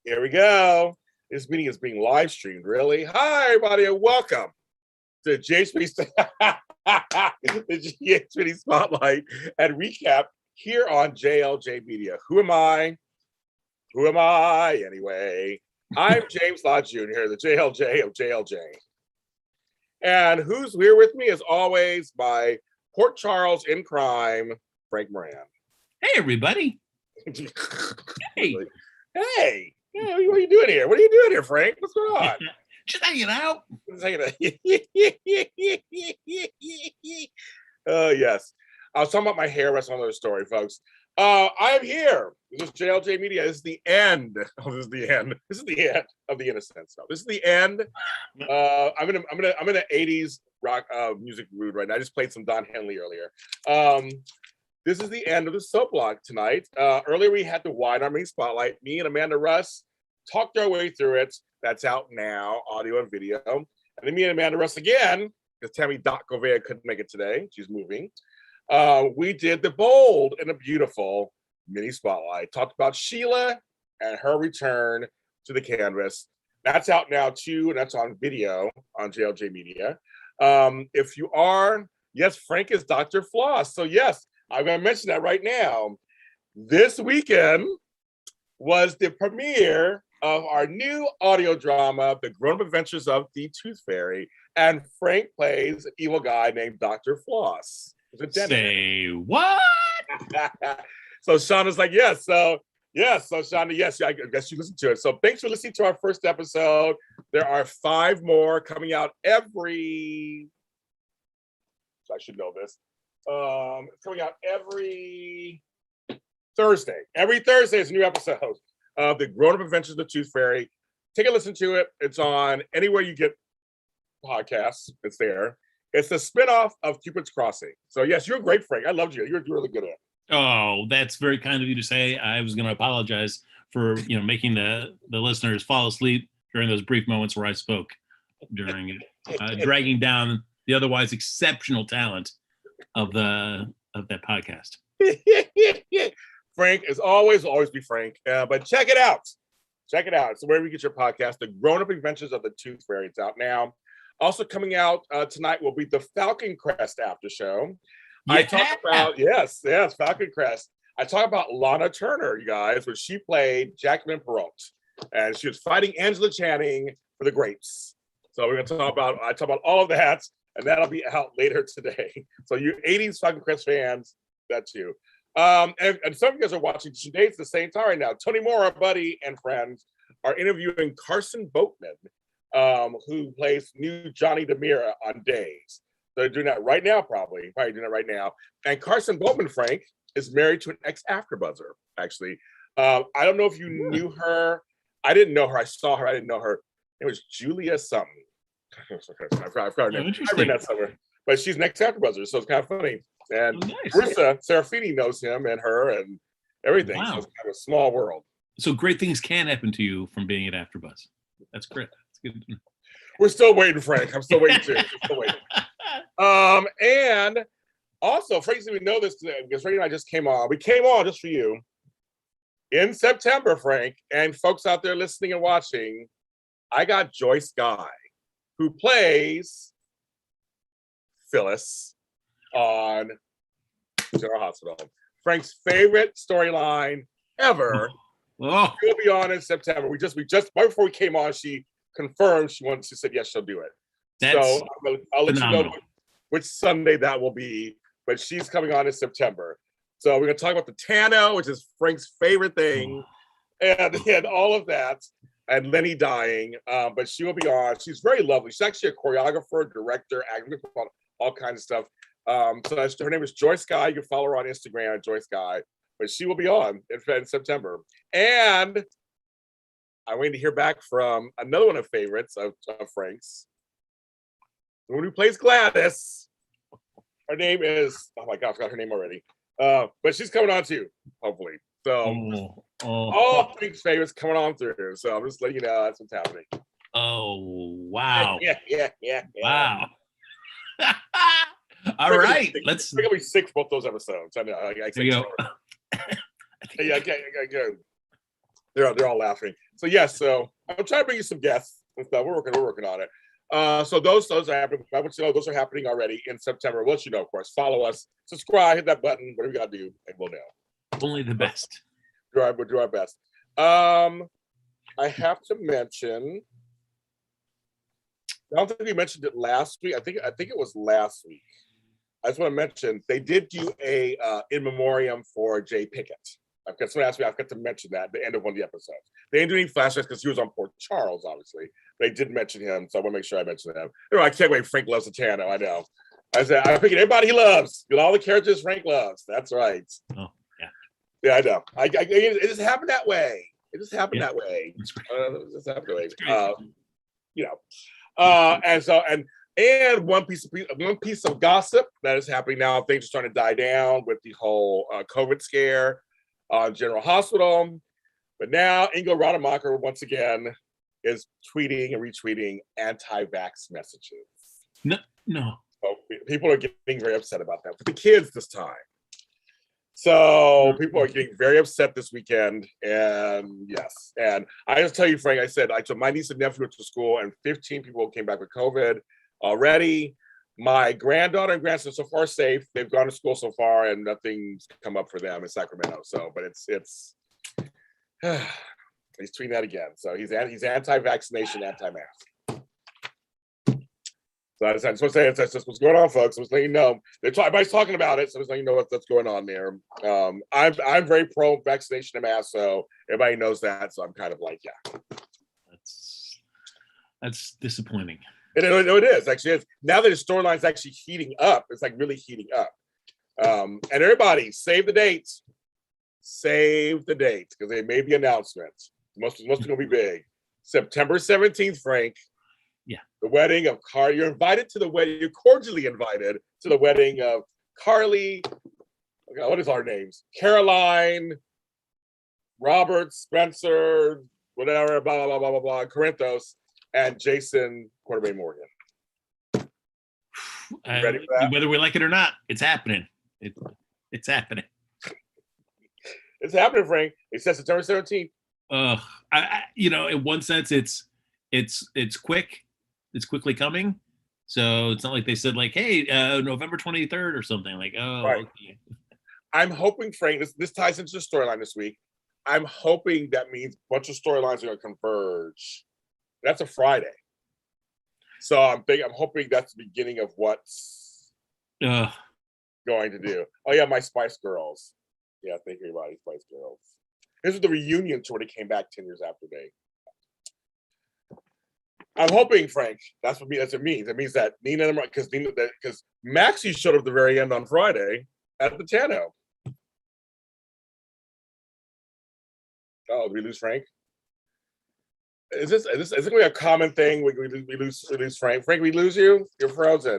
Here we go. This meeting is being live streamed, really. Hi, everybody, and welcome to the GHPD Spotlight and Recap here on JLJ Media. Who am I? Who am I, anyway? I'm James Lott Jr., the JLJ of JLJ. And who's here with me, as always, my Port Charles in crime, Frank Moran. Hey, everybody. Hey. Hey. Yeah, what are you doing here? What are you doing here, Frank? What's going on? Just hanging out. Oh, yes. I was talking about my hair. That's another story, folks. I am here. This is JLJ Media. This is the end. Oh, this is the end. This is the end of the innocent stuff. This is the end. I'm in an 80s rock music mood right now. I just played some Don Henley earlier. This is the end of the soap block tonight. Earlier we had the Wide Army Spotlight. Me and Amanda Russ talked our way through it. That's out now, audio and video. And then me and Amanda Russ again, because Tammy Govea couldn't make it today. She's moving. We did the bold and the beautiful mini spotlight. Talked about Sheila and her return to the canvas. That's out now too, and that's on video on JLJ Media. If you are, yes, Frank is Dr. Floss. So yes, I'm going to mention that right now. This weekend was the premiere of our new audio drama, The Grown-Up Adventures of the Tooth Fairy, and Frank plays an evil guy named Dr. Floss. Say what? So Shauna's like, yes. So Shauna, yes, I guess you listened to it. So thanks for listening to our first episode. There are 5 more coming out every. So I should know this. It's coming out every Thursday. Every Thursday is a new episode of The Grown-Up Adventures of the Tooth Fairy. Take a listen to it. It's on anywhere you get podcasts. It's there. It's a spinoff of Cupid's Crossing. So yes, you're great, Frank. I loved you. You're really good at it. Oh, that's very kind of you to say. I was going to apologize for making the listeners fall asleep during those brief moments where I spoke during it, dragging down the otherwise exceptional talent of that podcast. Frank, as always, will always be Frank. But check it out. Check it out. So wherever you get your podcast, The Grown-Up Adventures of the Tooth Fairy. It's out now. Also coming out tonight will be the Falcon Crest after show. Yeah. I talk about, yes, Falcon Crest. I talk about Lana Turner, you guys, where she played Jacqueline Perrault. And she was fighting Angela Channing for the grapes. So we're going to talk about all of that. And that'll be out later today. So you 80s Falcon Crest fans, that too. And some of you guys are watching 2 dates at the same time right now. Tony Moore, our buddy and friend, are interviewing Carson Boatman, who plays new Johnny DeMira on Days. They're doing that right now, probably doing it right now. And Carson Boatman, Frank, is married to an ex-AfterBuzzer, actually. I don't know if you knew her. I didn't know her. I saw her. I didn't know her. It was Julia something. I forgot her name. I read that somewhere. But she's an ex-AfterBuzzer, so it's kind of funny. And nice. Marissa Serafini knows him and her and everything. Wow. So it's kind of a small world. So great things can happen to you from being at AfterBuzz. That's great. That's good. We're still waiting, Frank. I'm still waiting too. We're still waiting. And also, Frank, we know this today because Frank and I just came on. We came on just for you in September, Frank, and folks out there listening and watching. I got Joyce Guy, who plays Phyllis on General Hospital. Frank's favorite storyline ever. Oh. She'll be on in September. We just right before we came on, she confirmed she said yes, she'll do it. That's so I'll let you know which Sunday that will be, but she's coming on in September. So we're gonna talk about the Tano, which is Frank's favorite thing, and all of that, and Lenny dying. But she will be on. She's very lovely. She's actually a choreographer, director, actor, all kinds of stuff. So her name is Joyce Guy. You can follow her on Instagram at Joyce Guy. But she will be on in September. And I'm waiting to hear back from another one of favorites of Frank's. The one who plays Gladys. Her name is, oh my God, I forgot her name already. But she's coming on too, hopefully. So all Frank's favorites coming on through. So I'm just letting you know that's what's happening. Oh, wow. Yeah. Wow. All right. Let's. We're gonna be sick both those episodes. I know. There you go. Yeah, okay. They're all laughing. So yes, so I'm trying to bring you some guests and stuff. We're working on it. So those are happening. I want you to know those are happening already in September. We'll let you know, of course. Follow us, subscribe, hit that button, whatever you gotta do, and we'll know. Only the best. We'll do our best. I have to mention. I don't think we mentioned it last week. I think it was last week. I just want to mention they did do a in memoriam for Jay Pickett. I've got someone asked me. I've got to mention that at the end of one of the episodes. They didn't do any flashbacks because he was on Port Charles, obviously. They did mention him, so I want to make sure I mention him. I can't wait. Frank loves the Tano. I know. I said I'm picking everybody he loves. With all the characters Frank loves. That's right. Oh yeah. Yeah, I know. It just happened that way. It just happened that way. It just happened that way. And one piece of gossip that is happening now. Things are starting to die down with the whole COVID scare on General Hospital. But now Ingo Rademacher once again is tweeting and retweeting anti-vax messages. No. So people are getting very upset about that. For the kids this time. So people are getting very upset this weekend. And yes. And I just tell you, Frank, I told my niece and nephew went to school and 15 people came back with COVID already. My granddaughter and grandson so far safe. They've gone to school so far and nothing's come up for them in Sacramento. So, but it's he's tweeting that again. So he's anti-vaccination, anti-mask. So I just want to say that's just what's going on, folks. I was letting you know. Everybody's talking about it, so I was letting you know what's going on there. I'm very pro vaccination and mask, so everybody knows that. So I'm kind of like, yeah. That's disappointing. It is actually. Now that the storyline's actually heating up, it's like really heating up. And everybody, save the dates. Save the date because they made the announcement. Most going to be big. September 17th, Frank. Yeah. The wedding of Carly. You're invited to the wedding. You're cordially invited to the wedding of Carly. What is our names? Caroline, Robert, Spencer, whatever, blah, blah, blah, blah, blah, Corinthos, and Jason Quartermain Morgan. Ready for that? Whether we like it or not, it's happening. It's happening. It's happening, Frank. It says September 17th. In one sense, it's quick. It's quickly coming. So it's not like they said like, hey, November 23rd or something. Like, oh, right. Okay. I'm hoping, Frank, this ties into the storyline this week. I'm hoping that means a bunch of storylines are going to converge. That's a Friday. So I'm hoping that's the beginning of what's going to do. Oh, yeah, my Spice Girls. Yeah, thank you, everybody. Spice Girls. This is the reunion tour that came back 10 years after they. I'm hoping, Frank, that's what it means. It means that Nina, because Maxie showed up at the very end on Friday at the Tano. Oh, did we lose Frank? Is this going to be a common thing? We lose Frank. Frank, we lose you? You're frozen.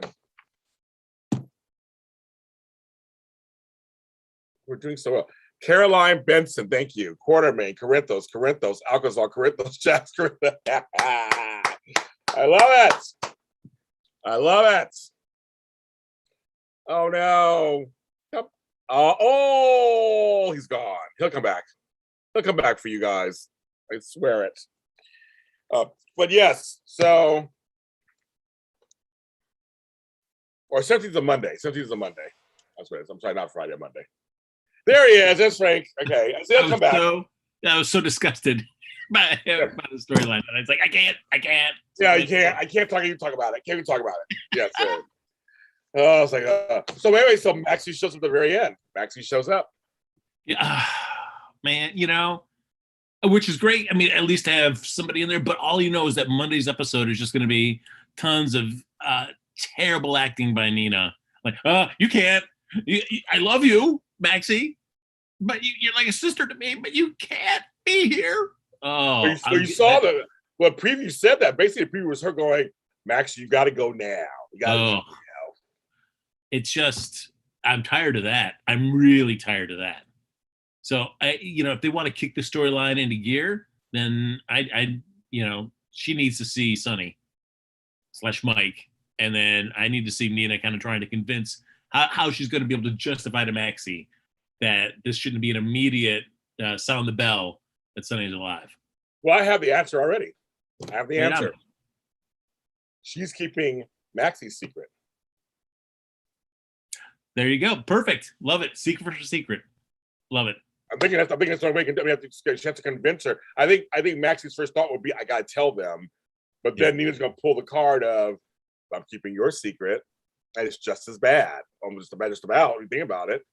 We're doing so well. Caroline Benson, thank you. Quartermain, Corinthos, Alcazar, Corinthos, Jacks, Corinthos. I love it. Oh no. Oh, he's gone. He'll come back. He'll come back for you guys. I swear it. But yes, so or 17th is a Monday. 17th is a Monday. That's what it is. I'm sorry, not Friday, Monday. There he is. That's Frank. Okay. He'll come back. I was so disgusted by the storyline. And I was like, I can't. Yeah, you can't. I can't talk. You talk about it. Can't even talk about it. Yes. I was like, so anyway, so Maxie shows up at the very end. Maxie shows up. Yeah, man, which is great. I mean, at least to have somebody in there, but all you know is that Monday's episode is just going to be tons of terrible acting by Nina. Like, you can't. I love you, Maxie, but you're like a sister to me, but you can't be here. Oh, you saw the preview said that. Basically, the preview was her going, Max, you got to go now. You got to go now. It's just, I'm tired of that. I'm really tired of that. So, if they want to kick the storyline into gear, then she needs to see Sonny / Mike. And then I need to see Nina kind of trying to convince how she's going to be able to justify to Maxie that this shouldn't be an immediate sound the bell that Sonny's alive. Well, I have the answer already. I have the Yeah. answer. She's keeping Maxie's secret. There you go. Perfect. Love it. Secret for secret. Love it. I'm thinking that's the way we can do. We have to convince her. I think Maxie's first thought would be, I gotta tell them, but then Nina's gonna pull the card of, I'm keeping your secret, and it's just as bad. Almost just about. When you think about it.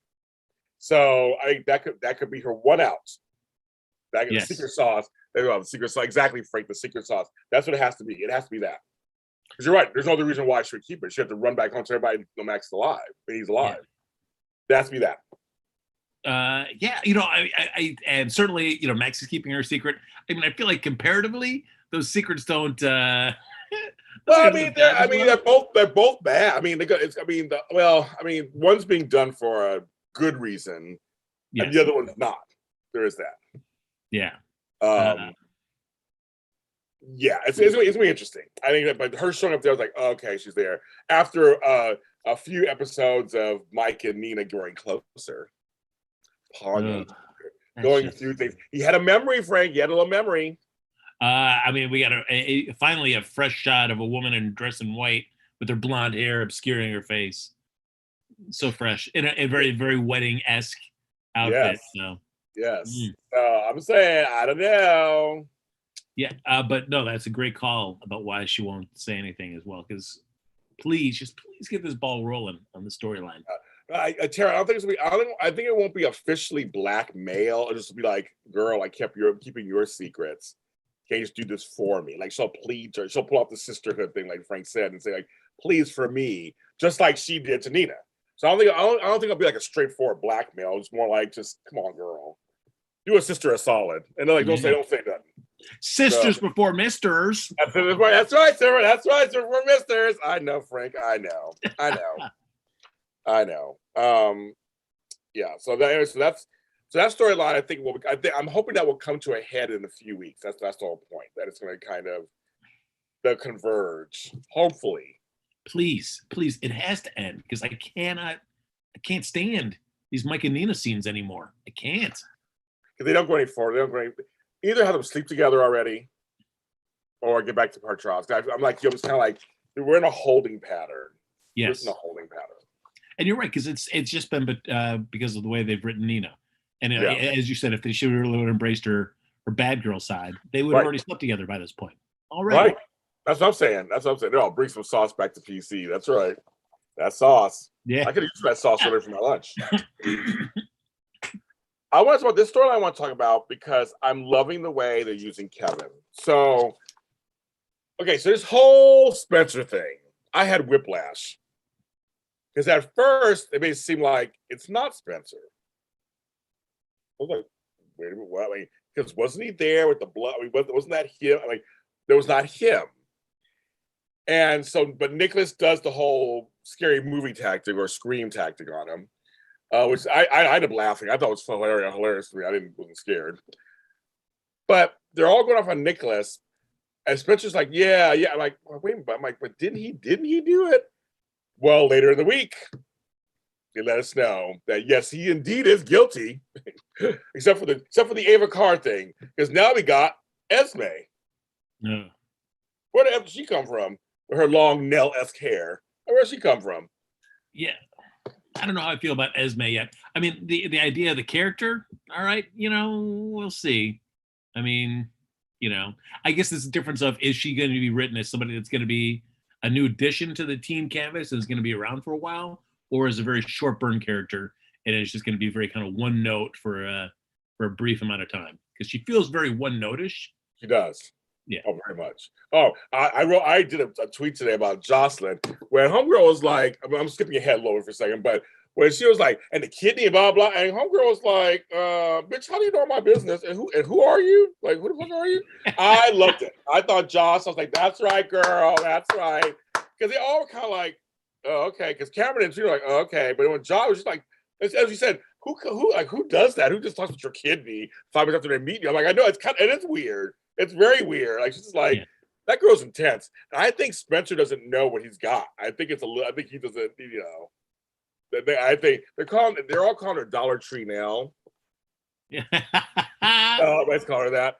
So I think that could be her one out. That Yes. secret sauce. The secret sauce. Exactly, Frank. The secret sauce. That's what it has to be. It has to be that. Because you're right. There's no other reason why she would keep it. She had to run back home to everybody know Max is alive. But he's alive. It has to be that. Yeah, I and certainly, Max is keeping her secret. I mean, I feel like comparatively, those secrets don't. Well, they're both bad. I mean, one's being done for a good reason, and the other one's not. There is that. Yeah. Yeah, it's gonna be interesting. I think that, but her showing up there, I was like, oh, okay, she's there. After a few episodes of Mike and Nina growing closer, going through things. He had a memory, Frank. He had a little memory. I mean, we got finally a fresh shot of a woman dressed in white with her blonde hair obscuring her face. So fresh, in a very, very wedding-esque outfit. Yes. I'm saying, I don't know. Yeah, but no, that's a great call about why she won't say anything as well. Because please get this ball rolling on the storyline. Tara, I don't think it's gonna be. I think it won't be officially blackmail. It'll just be like, "Girl, keeping your secrets. Can you just do this for me?" Like she'll plead, or she'll pull out the sisterhood thing, like Frank said, and say, "Like, please for me," just like she did to Nina. So I don't think it'll be like a straightforward blackmail. It's more like, just come on, girl, do a sister a solid, and they're like, don't say nothing. Sisters before misters. That's right, sir. That's right, sir. We're misters. I know, Frank. I know. Yeah. So that storyline, I think I'm hoping that will come to a head in a few weeks. That's the whole point. That it's going to kind of they'll converge. Hopefully. Please, it has to end because I can't stand these Mike and Nina scenes anymore. I can't. Because they don't go any forward. Either have them sleep together already, or get back to our trials. I'm like, I'm just kind of like, we're in a holding pattern. Yes, in a holding pattern. And you're right, because it's just been because of the way they've written Nina. And as you said, if they should have really embraced her bad girl side, they would have already slept together by this point. Already. Right. That's what I'm saying. I'll bring some sauce back to PC. That's right. That sauce. Yeah. I could use that sauce for my lunch. I want to talk about this story I want to talk about because I'm loving the way they're using Kevin. So this whole Spencer thing, I had whiplash. Because at first, it made it seem like it's not Spencer. I was like, wait a minute, what? Because wasn't he there with the blood? Wasn't that him? There was not him. And so, but Nicholas does the whole scary movie tactic or scream tactic on him. Which I ended up laughing. I thought it was hilarious to me. I wasn't scared. But they're all going off on Nicholas, and Spencer's like, yeah. I'm like, well, wait a minute. I'm like, but didn't he do it? Well, later in the week, they let us know that yes, he indeed is guilty, except for the Ava Carr thing, because now we got Esme. No. Where the hell did she come from with her long Nell-esque hair? Where did she come from? Yeah. I don't know how I feel about Esme yet. I mean, the idea of the character, all right, we'll see. I mean, I guess there's a difference of, is she going to be written as somebody that's going to be a new addition to the teen canvas and is going to be around for a while, or is a very short burn character and it's just going to be very kind of one note for a brief amount of time? Because she feels very one notish. She does. Yeah. Oh, very much. Oh, I did a tweet today about Jocelyn where Homegirl was like, I'm skipping ahead a little for a second, but when she was like, and the kidney, blah, blah, and Homegirl was like, bitch, how do you know my business? And who are you? Like, who the fuck are you? I loved it. I thought I was like, that's right, girl. That's right. Because they all were kind of like, oh, okay. Because Cameron and she were like, oh, okay. But when Josh was just like, as you said, who does that? Who just talks with your kidney 5 minutes after they meet you? I'm like, I know it is weird. It's very weird. Like, she's just like, that girl's intense. And I think Spencer doesn't know what he's got. I think he doesn't, I think they're all calling her Dollar Tree now. Yeah. Let's call her that.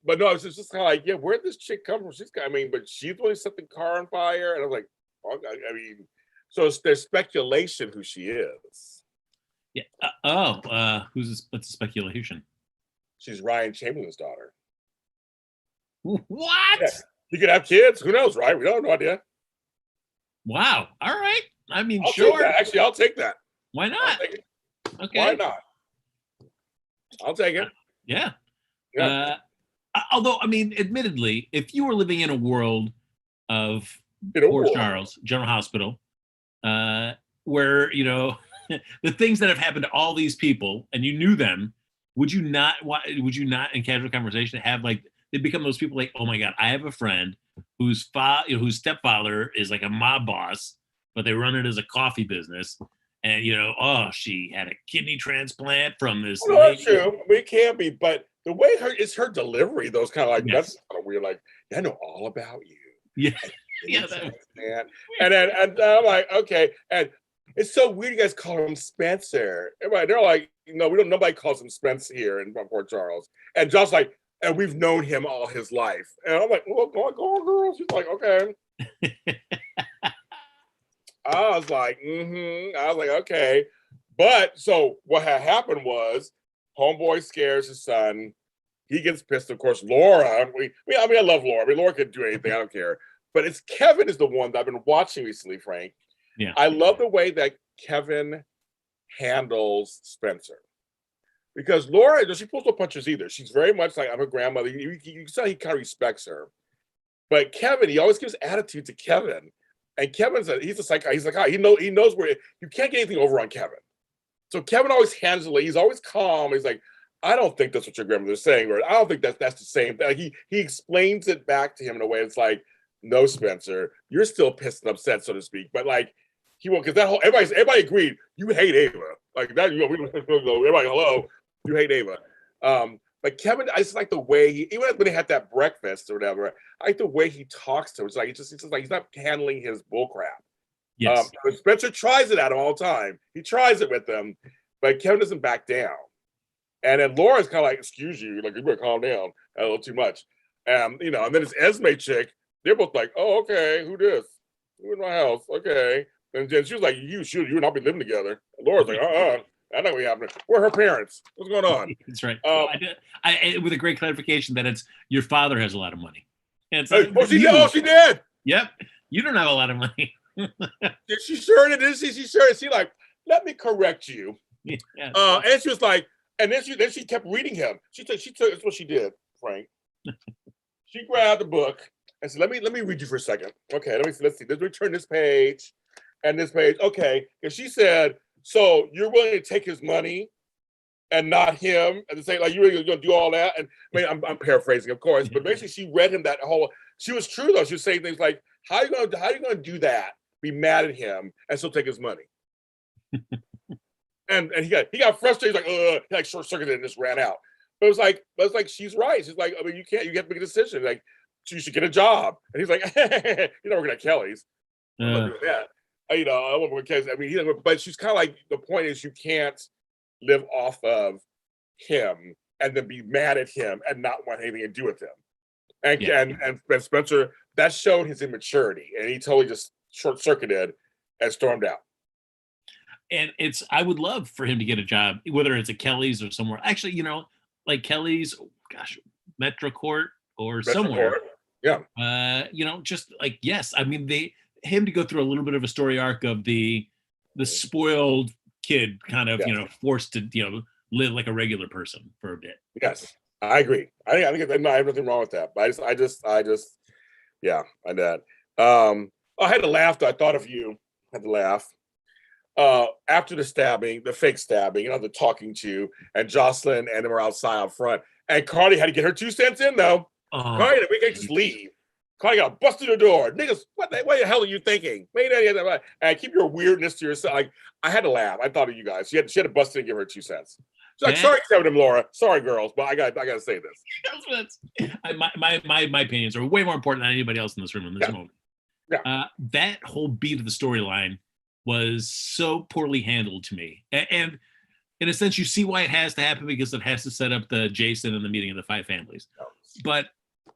but no, it's just kind of like, yeah, where'd this chick come from? But she's the one who set the car on fire. And I was like, oh, so there's speculation who she is. Yeah. What's the speculation? She's Ryan Chamberlain's daughter. What? Yeah. You could have kids. Who knows, right? We don't have no idea. Wow. All right. I mean, I'll sure. take that. Actually, I'll take that. Why not? Okay. Why not? I'll take it. Yeah. Although, I mean, admittedly, if you were living in a world of Port Charles General Hospital, where, you know, the things that have happened to all these people and you knew them, would you not in casual conversation have like, they become those people like, oh my God, I have a friend whose stepfather is like a mob boss, but they run it as a coffee business. And, you know, she had a kidney transplant from this. Well, no, that's true. It can't be, but the way it's her delivery, those kind of like, that's kind of weird. Like, I know all about you. Yeah. Yeah. And then I'm like, okay. And it's so weird you guys call him Spencer. They're like, no, nobody calls him Spencer here in Port Charles. And Josh's like, and we've known him all his life. And I'm like, well, go on, girl. She's like, okay. I was like, okay. But so what had happened was homeboy scares his son. He gets pissed. Of course, Laura, I love Laura. I mean, Laura could do anything. I don't care. But it's Kevin is the one that I've been watching recently, Frank. Yeah. I love the way that Kevin handles Spencer. Because Laura, she pulls no punches either. She's very much like, I'm a grandmother. You can tell he kind of respects her. But Kevin, he always gives attitude to Kevin. And he's a psycho. He's like, he knows where you can't get anything over on Kevin. So Kevin always handles it. He's always calm. He's like, I don't think that's what your grandmother's saying, or I don't think that's the same thing. Like he explains it back to him in a way. It's like, no, Spencer, you're still pissed and upset, so to speak. But like he won't, because that whole everybody agreed you hate Ava. Like that, everybody, hello, you hate Ava. But Kevin, I just like the way even when they had that breakfast or whatever, I like the way he talks to him. It's like it's just like he's not handling his bull crap. Yes. But Spencer tries it at him all the time. He tries it with them, but Kevin doesn't back down. And then Laura's kind of like, excuse you, like you better calm down a little too much. And then this Esme chick, they're both like, oh, okay, who this? Who in my house? Okay. And then she was like, you and I'll be living together. And Laura's like, that ain't what happening. Where are her parents? What's going on? That's right. With a great clarification that it's your father has a lot of money. And she did. Yep. You don't have a lot of money. She sure did. She sure did. She like, let me correct you. Yeah. And she was like, and then she kept reading him. She took. That's what she did, Frank. She grabbed the book and said, "Let me read you for a second. Okay, let's see. Let's return this page and this page. Okay." And she said, "So you're willing to take his money and not him, and to say like you're going to do all that?" And I mean, I'm paraphrasing, of course, but basically she read him that whole. She was true though. She was saying things like, "How are you going to do that? Be mad at him and still take his money?" And he got frustrated. He's like, he like short circuited and just ran out. But it was like she's right. She's like, I mean, you have to make a decision. Like, you should get a job. And he's like, you're not working at Kelly's. I'm not doing that. I won't work at Kelly's. I mean, but she's kind of like, the point is you can't live off of him and then be mad at him and not want anything to do with him. And Spencer, that showed his immaturity, and he totally just short circuited and stormed out. And I would love for him to get a job, whether it's at Kelly's or somewhere. Actually, like Kelly's, Metro Court or somewhere. Court. Yeah. Just like, yes. I mean, him to go through a little bit of a story arc of the spoiled kid kind of, forced to, live like a regular person for a bit. Yes, I agree. I think I have nothing wrong with that. But I just, yeah, I did. I had to laugh though. I thought of you. I had to laugh. After the fake stabbing, the talking to, and Jocelyn and them were outside out front. And Cardi had to get her 2 cents in though. Cardi, we can't just leave. Cardi got busted the door. Niggas, what the hell are you thinking? And keep your weirdness to yourself. Like, I had to laugh. I thought of you guys. She had to bust in and give her 2 cents. She's like, sorry, Kevin and Laura. Sorry, girls, but I got to say this. My opinions are way more important than anybody else in this room in this moment. Yeah. That whole beat of the storyline was so poorly handled to me. And in a sense, you see why it has to happen, because it has to set up the Jason and the meeting of the 5 families. But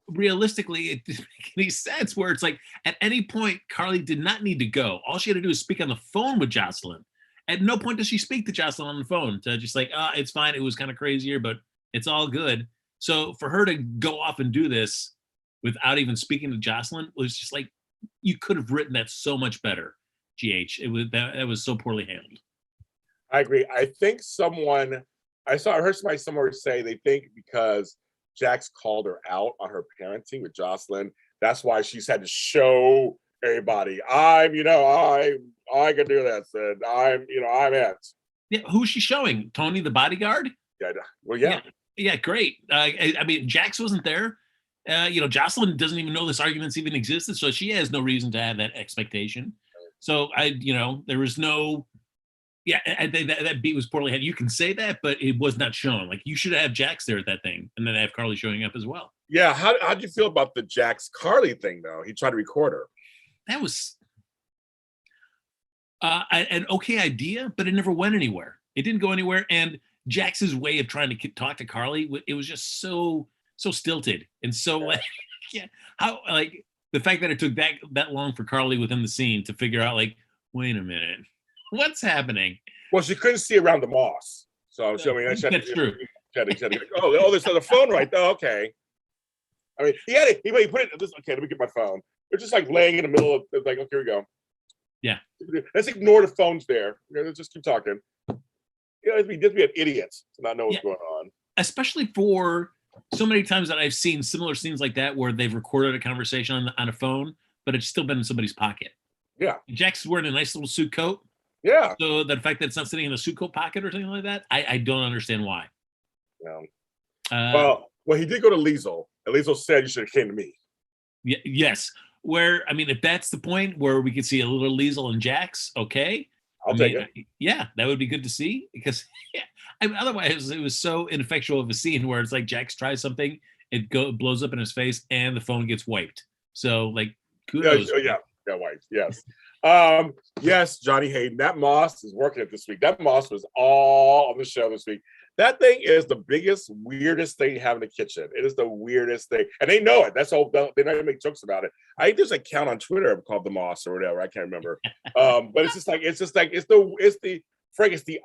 realistically, it didn't make any sense where it's like at any point, Carly did not need to go. All she had to do is speak on the phone with Jocelyn. At no point does she speak to Jocelyn on the phone to just like, it's fine. It was kind of crazier, but it's all good. So for her to go off and do this without even speaking to Jocelyn was just like, you could have written that so much better, GH. It was that was so poorly handled. I agree. I think I heard somebody somewhere say they think because Jax called her out on her parenting with Jocelyn, that's why she's had to show everybody, I can do this, and I'm it. Yeah, who's she showing? Tony the bodyguard? Yeah, well, yeah. Yeah, great. I mean, Jax wasn't there. Jocelyn doesn't even know this arguments even existed, so she has no reason to have that expectation. So there was no. Yeah, I think that beat was poorly had. You can say that, but it was not shown. Like you should have Jax there at that thing, and then have Carly showing up as well. Yeah, how'd you feel about the Jax Carly thing though? He tried to record her. That was an okay idea, but it never went anywhere. It didn't go anywhere, and Jax's way of trying to talk to Carly, it was just so stilted and so like, yeah, how like the fact that it took that long for Carly within the scene to figure out like, wait a minute, what's happening? Well, she couldn't see around the moss, so that's true. There's the phone right there. Okay, I mean, he put it. Okay, let me get my phone. It's just like laying in the middle of like, okay, here we go. Yeah, let's ignore the phones there. Let's just keep talking. Just be an idiot to not know what's going on. Especially for so many times that I've seen similar scenes like that where they've recorded a conversation on a phone, but it's still been in somebody's pocket. Yeah. Jax is wearing a nice little suit coat. Yeah. So the fact that it's not sitting in a suit coat pocket or something like that, I don't understand why. Yeah. Well, he did go to Liesel, and Liesel said you should have came to me. Yes. Where, I mean, if that's the point where we could see a little Liesel and Jax, okay. I'll take it. Yeah, that would be good to see because otherwise it was so ineffectual of a scene where it's like Jax tries something, it blows up in his face, and the phone gets wiped. So like, kudos. Yeah, wiped. Yes. Yes, Johnny Hayden. That Moss is working it this week. That Moss was all on the show this week. That thing is the biggest, weirdest thing you have in the kitchen. It is the weirdest thing, and they know it. That's all. They don't even make jokes about it. I think there's an account on Twitter called the Moss or whatever. I can't remember. But it's the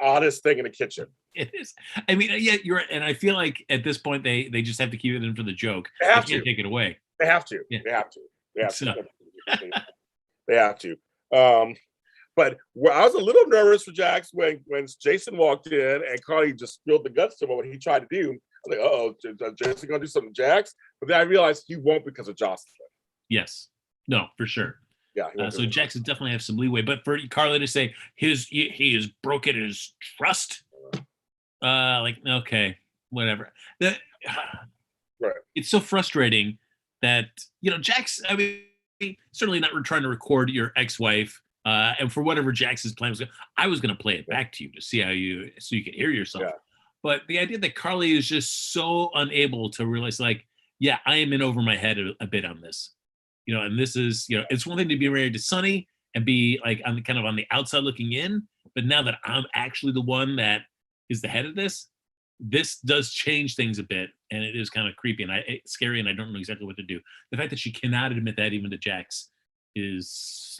oddest thing in the kitchen. It is. I mean, yeah, you're right. And I feel like at this point they just have to keep it in for the joke. They have to take it away. They have to. Yeah. They have to. They have So. to. They have to. But I was a little nervous for Jax when Jason walked in and Carly just spilled the guts to him what he tried to do. I was like, is Jason going to do something to Jax? But then I realized he won't because of Jocelyn. Yes. No, for sure. Yeah. So Jackson definitely have some leeway. But for Carly to say he has broken his trust, okay, whatever. Right. It's so frustrating that, Jax, I mean, certainly not trying to record your ex-wife. And for whatever Jackson's plan was, I was going to play it back to you to see so you could hear yourself. Yeah. But the idea that Carly is just so unable to realize, like, yeah, I am in over my head a bit on this, and this is, it's one thing to be married to Sonny and be like on the outside looking in, but now that I'm actually the one that is the head of this does change things a bit, and it is kind of creepy and it's scary, and I don't know exactly what to do. The fact that she cannot admit that even to Jax is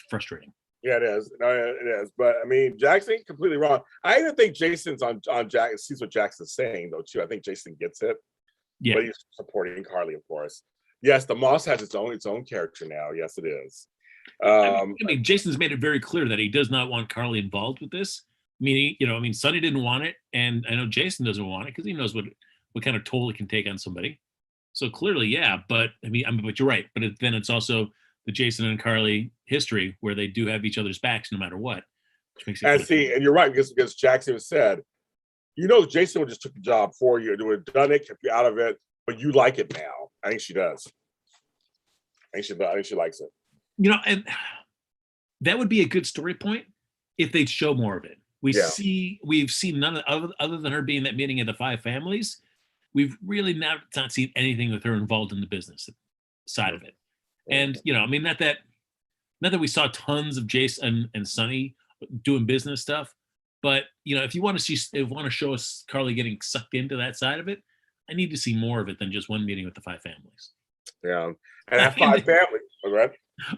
frustrating. Yeah, it is. No, it is. But I mean, Jackson completely wrong. I even think Jason's on Jackson sees what Jackson's saying though too. I think Jason gets it. Yeah, but he's supporting Carly, of course. Yes, the Moss has its own character now. Yes, it is. I mean, Jason's made it very clear that he does not want Carly involved with this. I mean, Sonny didn't want it, and I know Jason doesn't want it because he knows what kind of toll it can take on somebody. So clearly, yeah. But but you're right. But then it's also the Jason and Carly history where they do have each other's backs no matter what. Which makes it and you're right because Jackson said, Jason would just took the job for you, would have done it, kept you out of it, but you like it now. I think she does. I think she likes it. And that would be a good story point if they'd show more of it. We've seen none of other than her being that meeting of the five families. We've really not seen anything with her involved in the business side of it. And not that we saw tons of Jason and Sonny doing business stuff, but if you want to show us Carly getting sucked into that side of it, I need to see more of it than just one meeting with the five families. Yeah, and that five families, right?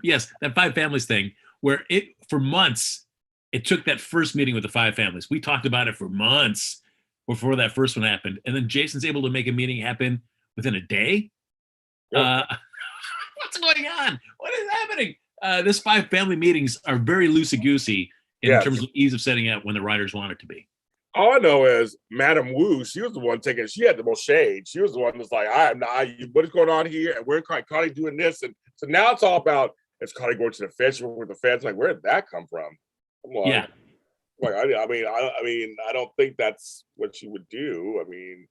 Yes, that five families thing, where it for months, it took that first meeting with the five families. We talked about it for months before that first one happened, and then Jason's able to make a meeting happen within a day. Yep. What's going on? What is happening? This five family meetings are very loosey goosey in terms of ease of setting up when the writers want it to be. All I know is Madam Wu, she was the one taking, she had the most shade. She was the one that's like, what is going on here? And we're Carly doing this. And so now it's all about, is Carly going to the feds, with the feds? Like, where did that come from? I'm like, I mean, I don't think that's what she would do. I mean,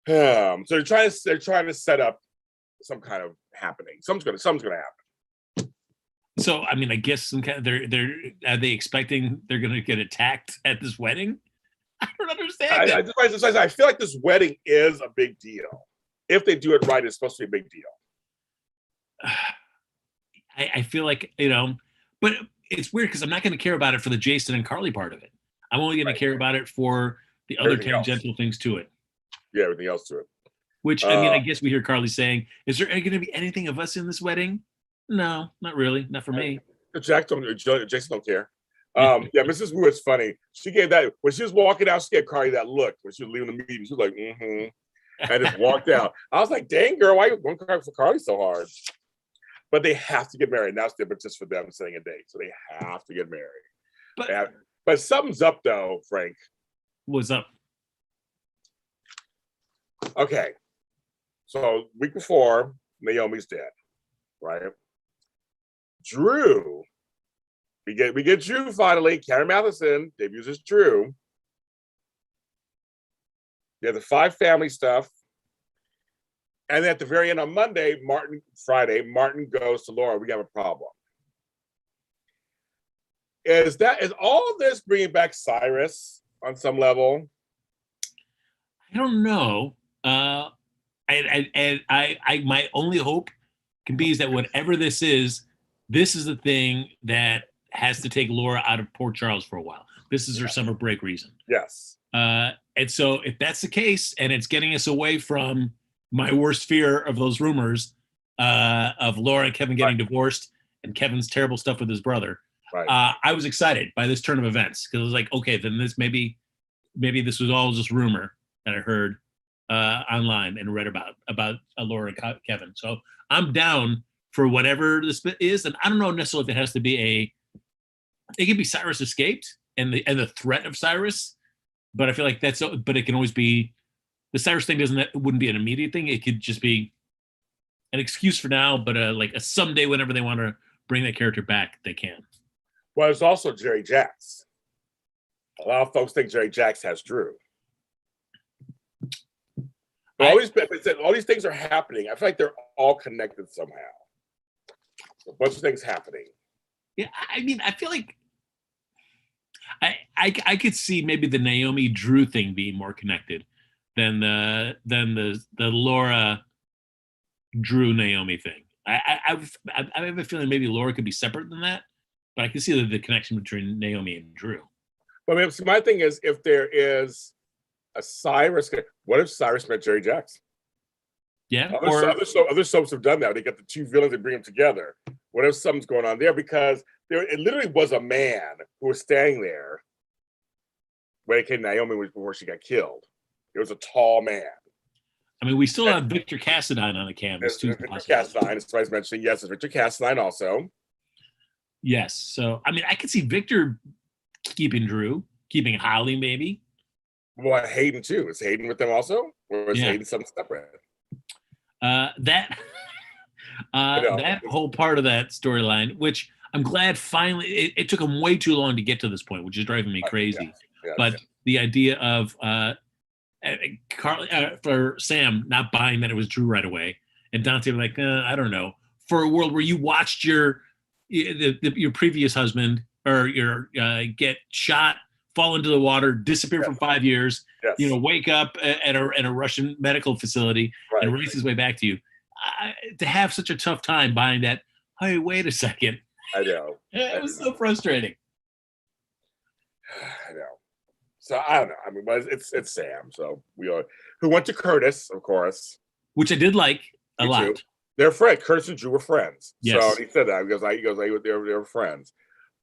so they're trying to set up some kind of happening. Something's gonna happen. So, I mean, I guess some kind of, are they expecting they're going to get attacked at this wedding? I don't understand. I feel like this wedding is a big deal. If they do it right, it's supposed to be a big deal. I feel like, but it's weird because I'm not going to care about it for the Jason and Carly part of it. I'm only going to care about it for the other tangential things to it. Yeah, everything else to it. Which, I mean, I guess we hear Carly saying, is there going to be anything of us in this wedding? No, not really. Not for me. Jason don't care. Yeah, Mrs. Wu is funny. She gave that when she was walking out. She gave Carly that look when she was leaving the meeting. She was like, and just walked out. I was like, dang, girl, why you going for Carly so hard? But they have to get married. Now it's different just for them setting a date. So they have to get married. But something's up though, Frank. What's up? Okay. So week before, Naomi's dead, right? Drew. We get Drew finally. Karen Matheson debuts as Drew. You have the five family stuff. And then at the very end on Friday, Martin goes to Laura, we have a problem. Is all this bringing back Cyrus on some level? I don't know. My only hope can be is that whatever this is the thing that has to take Laura out of Port Charles for a while. This is her summer break reason. Yes. And so if that's the case, and it's getting us away from my worst fear of those rumors of Laura and Kevin getting divorced and Kevin's terrible stuff with his brother, I was excited by this turn of events because I was like, okay, then this maybe this was all just rumor that I heard online and read about Laura and Kevin. So I'm down for whatever this is, and I don't know necessarily if it has to be it could be Cyrus escaped and the threat of Cyrus, but I feel like but it can always be the Cyrus thing wouldn't be an immediate thing. It could just be an excuse for now, but like a someday whenever they want to bring that character back, they can. Well, it's also Jerry Jacks. A lot of folks think Jerry Jacks has Drew. But all these things are happening. I feel like they're all connected somehow. A bunch of things happening. Yeah, I mean, I feel like I could see maybe the Naomi Drew thing being more connected than the Laura Drew Naomi thing. I have a feeling maybe Laura could be separate than that, but I can see the connection between Naomi and Drew. But I mean, my thing is, if there is a Cyrus, what if Cyrus met Jerry Jacks? Yeah, other soaps have done that. They get the two villains and bring them together. What if something's going on there? Because it literally was a man who was standing there when it came to Naomi before she got killed. It was a tall man. I mean, we still have Victor Cassadine on the canvas too. Victor Cassadine, as I was mentioning, yes, it's Victor Cassadine also. Yes, so I mean, I could see Victor keeping Drew, keeping Holly maybe. Well, Hayden too. Is Hayden with them also, or is Hayden something separate? That whole part of that storyline, which I'm glad finally, it took them way too long to get to this point, which is driving me crazy. But the idea of Carly for Sam not buying that it was Drew right away, and Dante like, I don't know, for a world where you watched your previous husband or your get shot, fall into the water, disappear for 5 years, wake up at a Russian medical facility and race his way back to you. To have such a tough time buying that, hey, wait a second. I know. It was so frustrating. I know. So I don't know. I mean, but it's Sam. So we are who went to Curtis, of course. Which I did like a lot. Too. They're friends. Curtis and Drew were friends. Yes. So he said that they were friends.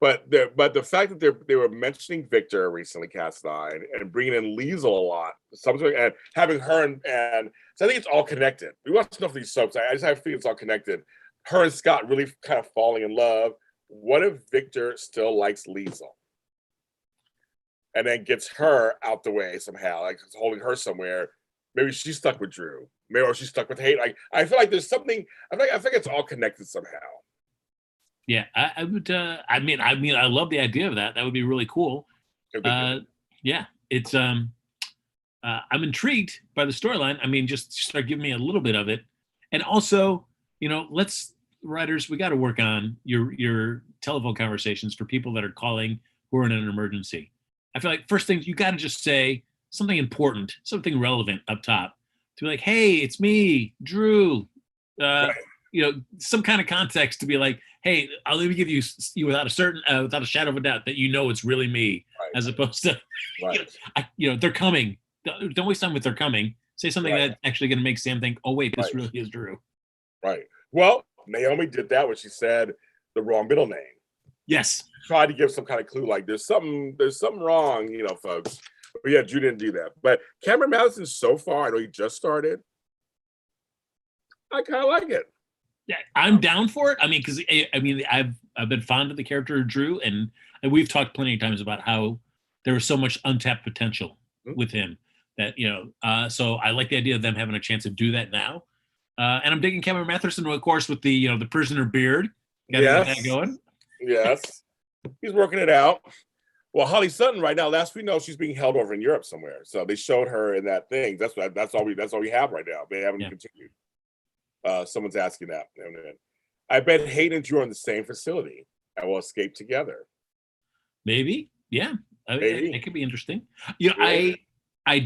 But the fact that they were mentioning Victor recently, Cassadine, and bringing in Liesel a lot, something, and having her and so I think it's all connected. We watch enough of these soaps. I just have a feeling it's all connected. Her and Scott really kind of falling in love. What if Victor still likes Liesel? And then gets her out the way somehow, like holding her somewhere. Maybe she's stuck with Drew. Maybe or she's stuck with hate. Like I feel like there's something. I think it's all connected somehow. Yeah, I would. I mean, I love the idea of that. That would be really cool. Yeah, it's. I'm intrigued by the storyline. I mean, just start giving me a little bit of it, and also, let's writers. We got to work on your telephone conversations for people that are calling who are in an emergency. I feel like first thing you got to just say something important, something relevant up top to be like, "Hey, it's me, Drew." Right. Some kind of context to be like, hey, I'll even give you without a shadow of a doubt that it's really me, right. As opposed to, right. They're coming. Don't waste time with they're coming. Say something right. That's actually going to make Sam think, oh wait, this right. really is Drew. Right. Well, Naomi did that when she said the wrong middle name. Yes. Tried to give some kind of clue, like there's something wrong, folks. But yeah, Drew didn't do that. But Cameron Madison, so far, I know he just started. I kind of like it. Yeah, I'm down for it. I mean, because I've been fond of the character of Drew, and we've talked plenty of times about how there was so much untapped potential with him that so I like the idea of them having a chance to do that now. And I'm digging Cameron Matheson, of course, with the prisoner beard. Got that going. Yes, he's working it out. Well, Holly Sutton right now, last we know, she's being held over in Europe somewhere. So they showed her in that thing. That's all we have right now. They haven't continued. Someone's asking that. I bet Hayden and Drew are in the same facility and will escape together. Maybe, yeah. Maybe. It could be interesting. I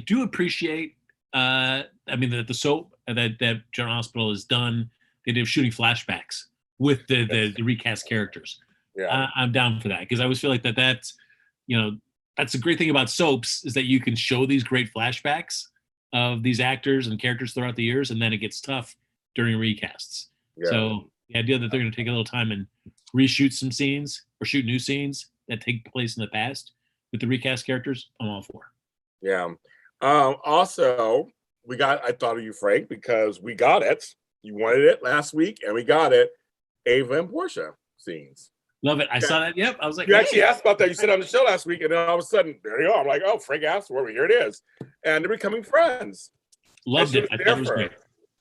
do appreciate. That the soap that General Hospital has done. They did shooting flashbacks with the recast characters. Yeah, I'm down for that because I always feel like that's a great thing about soaps is that you can show these great flashbacks of these actors and characters throughout the years, and then it gets tough during recasts. Yeah. So the idea that they're going to take a little time and reshoot some scenes or shoot new scenes that take place in the past with the recast characters, I'm all for. Yeah. Also, I thought of you, Frank, because we got it. You wanted it last week, and we got it. Ava and Portia scenes. Love it. I saw that. Yep. I was like, you actually asked about that. You said on the show last week, and then all of a sudden, there you are. I'm like, oh, Frank asked for it. Here it is. And they're becoming friends. Loved it. I thought it was great.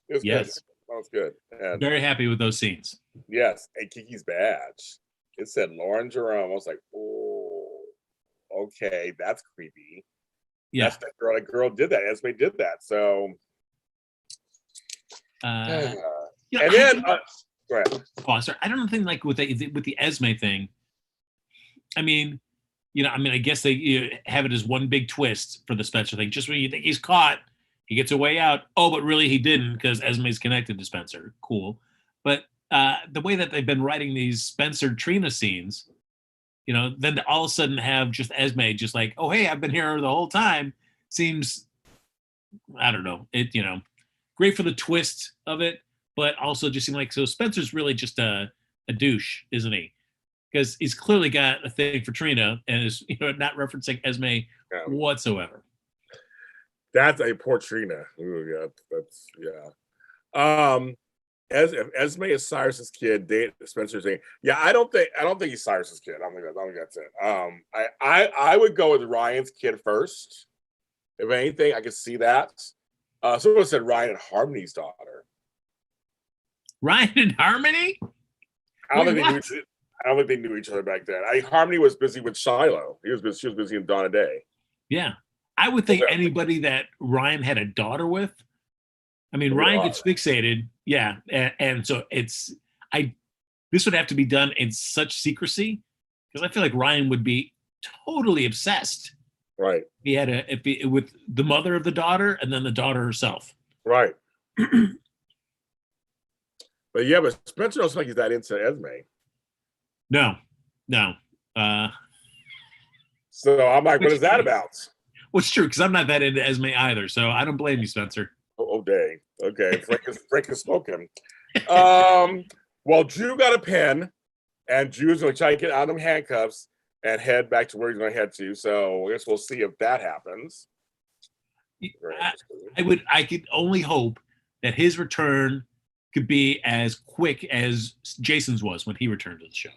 It was good. That was good. And very happy with those scenes. Yes. And Kiki's badge. It said Lauren Jerome. I was like, oh, okay. That's creepy. Yeah. That's that girl. That girl did that. Esme did that. So. And then. Go ahead. Foster. I don't think with the Esme thing. I guess they have it as one big twist for the Spencer thing. Just when you think he's caught, he gets a way out. Oh, but really he didn't because Esme's connected to Spencer. Cool. But the way that they've been writing these Spencer Trina scenes, then to all of a sudden have just Esme just like, oh, hey, I've been here the whole time seems, I don't know. It, great for the twist of it, but also just seemed like, so Spencer's really just a douche, isn't he? Because he's clearly got a thing for Trina and is not referencing Esme whatsoever. That's a poor Trina. Ooh, yeah, As if Esme is Cyrus's kid, Spencer's saying, yeah, I don't think he's Cyrus's kid. I don't think that's it. I would go with Ryan's kid first. If anything, I could see that. Someone said Ryan and Harmony's daughter. Ryan and Harmony? I don't think they knew each other back then. Harmony was busy with Shiloh. She was busy in Donna Day. Yeah. I would think anybody that Ryan had a daughter with. I mean, Ryan gets fixated. Yeah. And so this would have to be done in such secrecy because I feel like Ryan would be totally obsessed. Right. He had with the mother of the daughter and then the daughter herself. Right. But Spencer don't seem like he's that into Esme. No. So I'm like, what is that about? Well, it's true because I'm not that into Esme either, so I don't blame you, Spencer. Oh, dang. Okay, Frank is smoking. Well, Drew got a pen, and Drew's going to try to get out of them handcuffs and head back to where he's going to head to. So I guess we'll see if that happens. I could only hope that his return could be as quick as Jason's was when he returned to the show.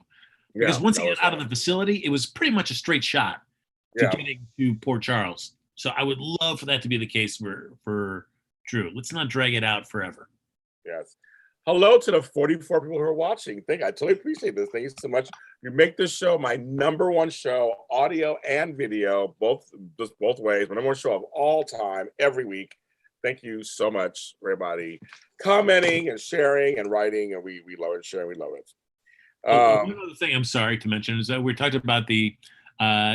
Because once he got out of the facility, it was pretty much a straight shot to getting to Port Charles. So I would love for that to be the case for Drew. Let's not drag it out forever. Yes. Hello to the 44 people who are watching. I totally appreciate this. Thank you so much. You make this show my number one show, audio and video, both ways. My number one show of all time, every week. Thank you so much, everybody, commenting and sharing and writing, and we love it. Sharing, we love it. One other thing I'm sorry to mention is that we talked about the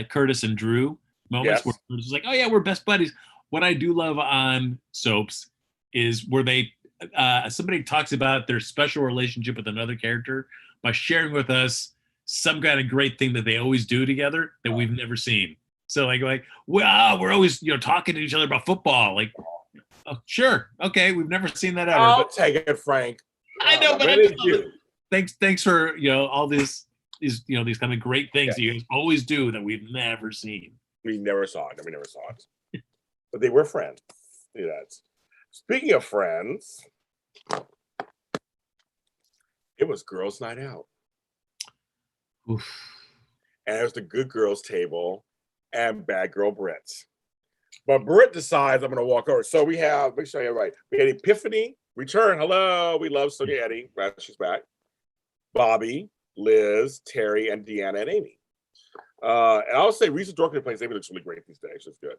Curtis and Drew moments where Curtis was like, "Oh yeah, we're best buddies." What I do love on soaps is where they somebody talks about their special relationship with another character by sharing with us some kind of great thing that they always do together that we've never seen. So like, wow, we're always talking to each other about football. Like, oh, sure, okay, we've never seen that ever. I'll take it, Frank. I know, but thanks for all these kind of great things that you guys always do that we've never seen. We never saw it. But they were friends. Speaking of friends, it was girls' night out. Oof. And it was the good girls table and bad girl Britt. But Britt decides I'm going to walk over. So we have, make sure I get it right. We had Epiphany, return. Hello. We love Sonia Eddie. Glad she's back. Bobby, Liz, Terry, and Deanna and Amy. And I'll say Risa Dorkin plays Amy looks really great these days. She's good.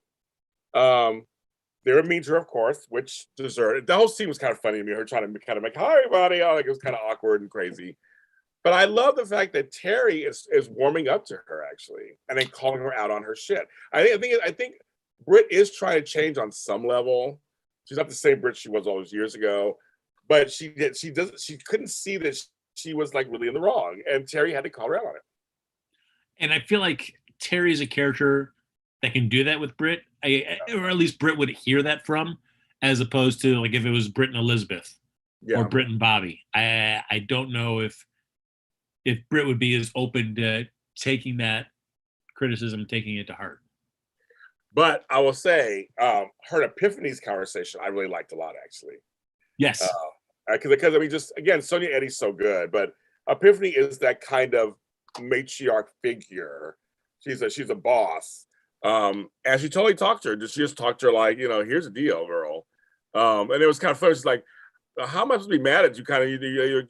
They were mean to her, of course, which deserved. The whole scene was kind of funny to me. Her trying to kind of make, hi, everybody. Like it was kind of awkward and crazy. But I love the fact that Terry is warming up to her, actually, and then calling her out on her shit. I think Britt is trying to change on some level. She's not the same Britt she was all those years ago, but she couldn't see that she was like really in the wrong, and Terry had to call her out on it. And I feel like Terry's a character that can do that with Britt, or at least Britt would hear that from, as opposed to like if it was Britt and Elizabeth or Britt and Bobby. I don't know if Britt would be as open to taking that criticism and taking it to heart. But I will say, her Epiphany's conversation I really liked a lot, actually. Yes. Because I mean, just again, Sonia Eddie's so good, but Epiphany is that kind of matriarch figure. She's a boss. And she totally talked to her. She just talked to her like, here's the deal, girl. And it was kind of funny. She's like, how am I supposed to be mad at you?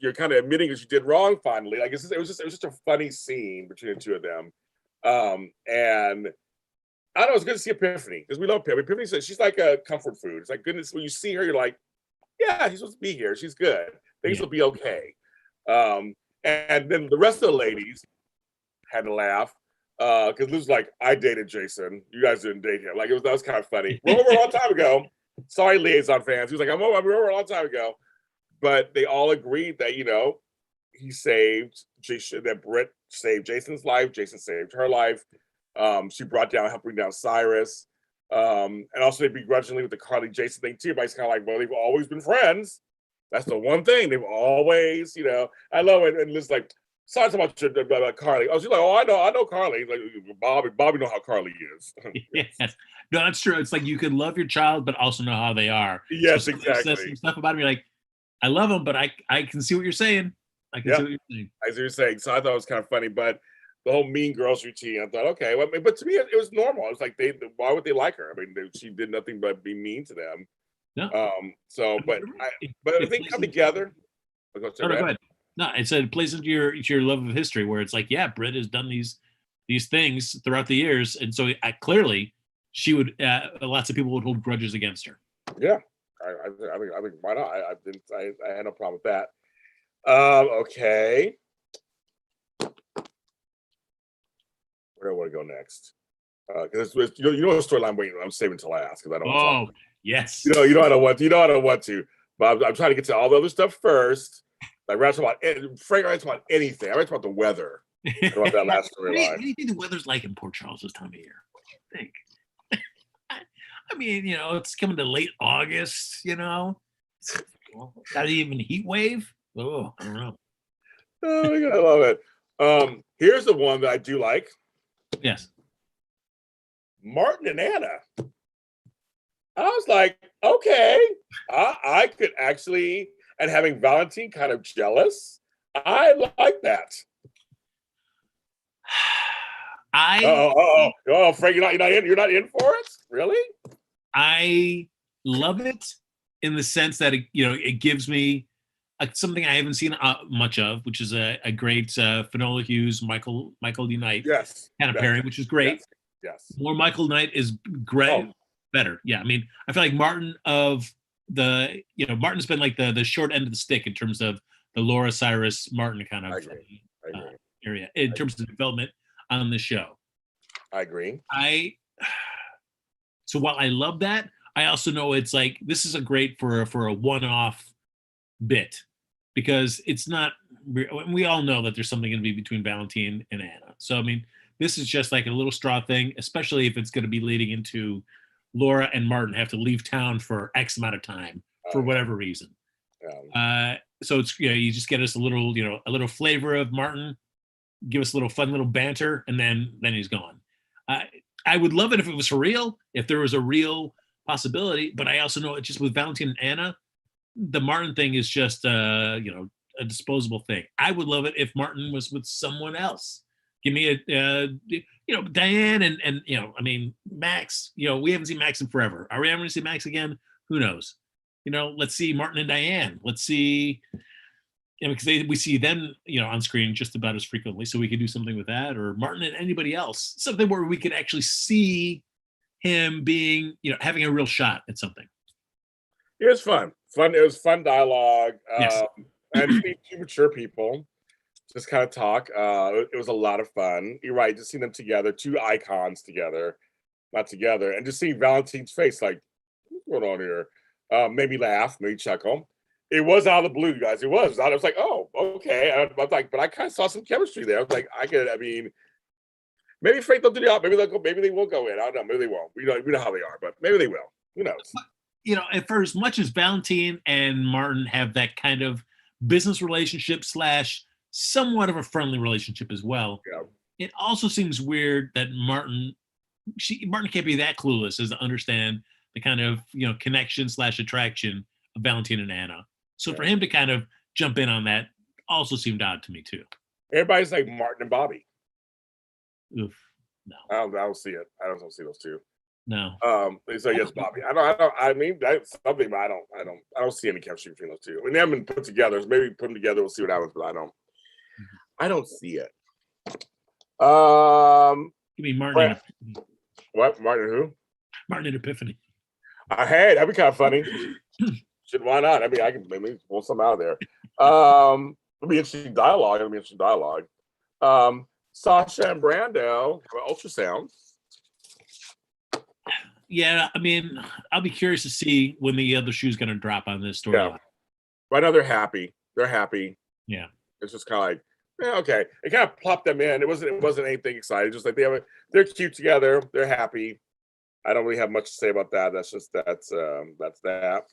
You're kind of admitting that you did wrong finally. Like it was just a funny scene between the two of them. And I don't know, it's good to see Epiphany because we love Epiphany. Epiphany says she's like a comfort food. It's like goodness, when you see her, you're like, yeah, she's supposed to be here. She's good. Things will be okay. And then the rest of the ladies had to laugh because Liz was like, I dated Jason. You guys didn't date him. Like that was kind of funny. We're over a long time ago. Sorry, Liaison fans. He was like, I'm over a long time ago. But they all agreed that, he saved Jason, that Britt saved Jason's life. Jason saved her life. She helped bring down Cyrus. And also they begrudgingly with the Carly Jason thing too. But it's kind of like, well, they've always been friends. That's the one thing. They've always, I love it. And Liz like, sorry about Carly. Oh, she's like, I know Carly. Like Bobby know how Carly is. Yes. No, that's true. It's like you can love your child, but also know how they are. Yes, exactly. Says some stuff about me like, I love them, but I can see what you're saying. I see what you're saying. I see what you're saying. So I thought it was kind of funny, but the whole Mean Girls routine, I thought, okay, well, but to me, it was normal. It's like why would they like her? I mean, she did nothing but be mean to them. No. But I think come together. Go ahead. No, it said it plays into your love of history, where it's like, yeah, Britt has done these things throughout the years, and so clearly she would. Lots of people would hold grudges against her. Yeah, I think why not? I had no problem with that. Okay. Where do I want to go next? Because you know the storyline I'm saving to last because I don't. Oh, yes. You know I don't want to. But I'm trying to get to all the other stuff first. Like we're not talking about Frank. I talk about anything. I talk about the weather. About that last storyline. What do you think the weather's like in Port Charles this time of year? What do you think? I mean, it's coming to late August, not even heat wave. Oh, I don't know. Oh my God, I love it. Here's the one that I do like. Yes. Martin and Anna. I was like, okay, I could actually, and having Valentine kind of jealous, I like that. Frank, you're not in for it, really? I love it in the sense that it gives me something I haven't seen much of, which is a great Finola Hughes, Michael Unite kind of pairing, which is great. Yes. More Michael Knight is great, better. Yeah, I mean, I feel like Martin's been like the short end of the stick in terms of the Laura Cyrus Martin kind of I agree. area in terms of development on the show. I agree. So while I love that, I also know it's like this is a great for a one-off bit because it's not. We all know that there's something going to be between Valentine and Anna. So I mean, this is just like a little straw thing, especially if it's going to be leading into Laura and Martin have to leave town for X amount of time for whatever reason. So it's you just get us a little flavor of Martin, give us a little fun little banter, and then he's gone. I would love it if it was for real, if there was a real possibility, but I also know it just with Valentine and Anna, the Martin thing is just a disposable thing. I would love it if Martin was with someone else. Give me Diane and I mean Max. We haven't seen Max in forever. Are we ever going to see Max again? Who knows? Let's see Martin and Diane. Let's see. Because we see them, on screen just about as frequently, so we could do something with that, or Martin and anybody else, something where we could actually see him being, having a real shot at something. It was fun. It was fun dialogue, yes. And two mature people just kind of talk. It was a lot of fun. You're right, just seeing them together, two icons together, not together, and just seeing Valentine's face, like, what's going on here? Made me laugh, made me chuckle. It was out of the blue, guys. It was. I was like, oh, okay. I was like, but I kind of saw some chemistry there. I was like, maybe Frank they'll do the maybe they'll go, maybe they will go in. I don't know. Maybe they won't. We know how they are, but maybe they will. Who knows? For as much as Valentine and Martin have that kind of business relationship / somewhat of a friendly relationship as well, it also seems weird that Martin can't be that clueless as to understand the kind of connection / attraction of Valentine and Anna. So for him to kind of jump in on that also seemed odd to me too. Everybody's like Martin and Bobby. Oof, no. I don't see it. I don't see those two. No. So yes, Bobby. I mean, that's something, but I don't see any chemistry between those two. When they haven't been put together, so maybe put them together, we'll see what happens. But I don't see it. Give me Martin. What? Martin who? Martin and Epiphany. Hey, that'd be kind of funny. Why not? I mean, I can maybe pull some out of there. It'll be interesting dialogue. Sasha and Brando have ultrasound. Yeah, I mean, I'll be curious to see when the other shoe's going to drop on this story. Yeah. Right now, they're happy. Yeah. It's just kind of like, okay. It kind of plopped them in. It wasn't anything exciting. Just like they're cute together. They're happy. I don't really have much to say about that. That's that.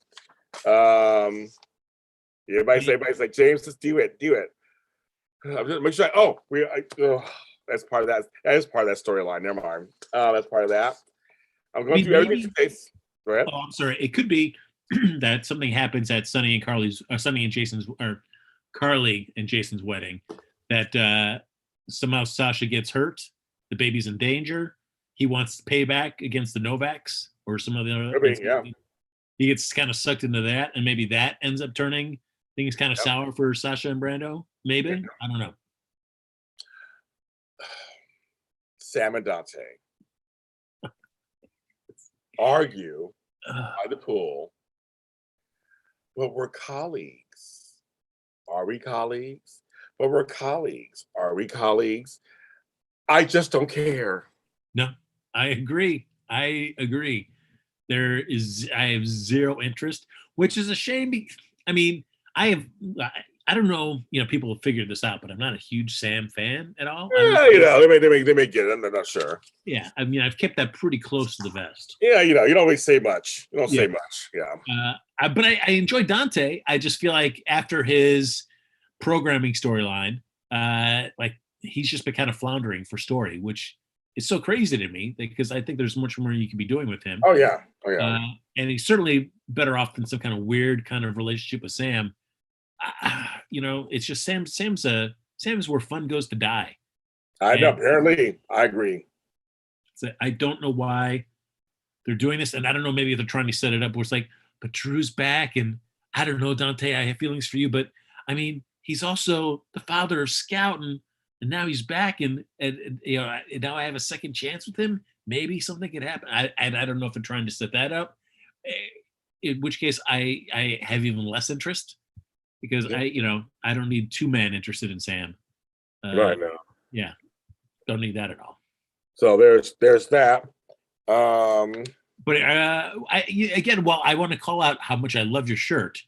Everybody's like, James, just do it. I'm just make sure. That's part of that. That is part of that storyline. Never mind. That's part of that. I'm going through everything. Go ahead. Oh, I'm sorry. It could be that something happens at Sonny and Jason's, or Carly and Jason's wedding. That somehow Sasha gets hurt. The baby's in danger. He wants to pay back against the Novaks or some of the other. He gets kind of sucked into that, and maybe that ends up turning things kind of sour for Sasha and Brando. Maybe. I don't know. Sam and Dante argue by the pool, but we're colleagues. Are we colleagues? But we're colleagues. Are we colleagues? I just don't care. No, I agree. I have zero interest, which is a shame. I mean, I I don't know, people have figured this out, but I'm not a huge Sam fan at all. Yeah, they may get it. I'm not sure. Yeah, I mean, I've kept that pretty close to the vest. Yeah, you don't really say much. You don't say much. Yeah. But I enjoy Dante. I just feel like after his programming storyline, like he's just been kind of floundering for story, which is so crazy to me because I think there's much more you can be doing with him. Oh yeah. And he's certainly better off than some kind of weird kind of relationship with Sam. It's just Sam's where fun goes to die. I know. Apparently, I agree. So I don't know why they're doing this, and I don't know. Maybe they're trying to set it up where it's like, but Drew's back, and I don't know, Dante. I have feelings for you, but I mean, he's also the father of Scout, and now he's back, and now I have a second chance with him. Maybe something could happen. I don't know if they're trying to set that up. In which case, I have even less interest because I don't need two men interested in Sam. Right now. Yeah, don't need that at all. So there's that. But I want to call out how much I love your shirt.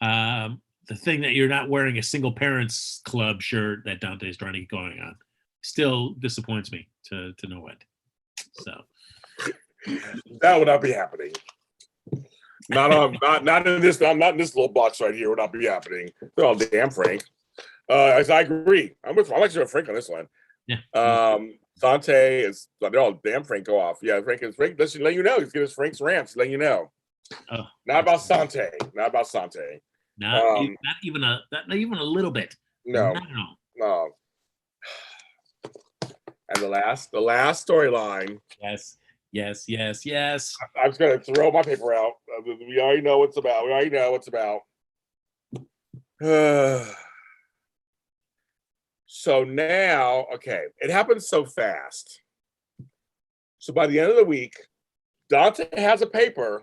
The thing that you're not wearing a single parents club shirt that Dante's trying to get going on still disappoints me to no end. So that would not be happening. Not in this little box right here. Would not be happening. They're all damn Frank. As I agree. I'm actually Frank on this one. Yeah. Dante is. They're all damn Frank go off. Yeah, Frank. Let's let you know. He's getting his Frank's rants. Letting you know. Oh, not about Sante. Not about Sante. Not even a little bit. No. No. And the last storyline. Yes. I'm just gonna throw my paper out. We already know what's about. So now, okay, it happens so fast. So by the end of the week, Dante has a paper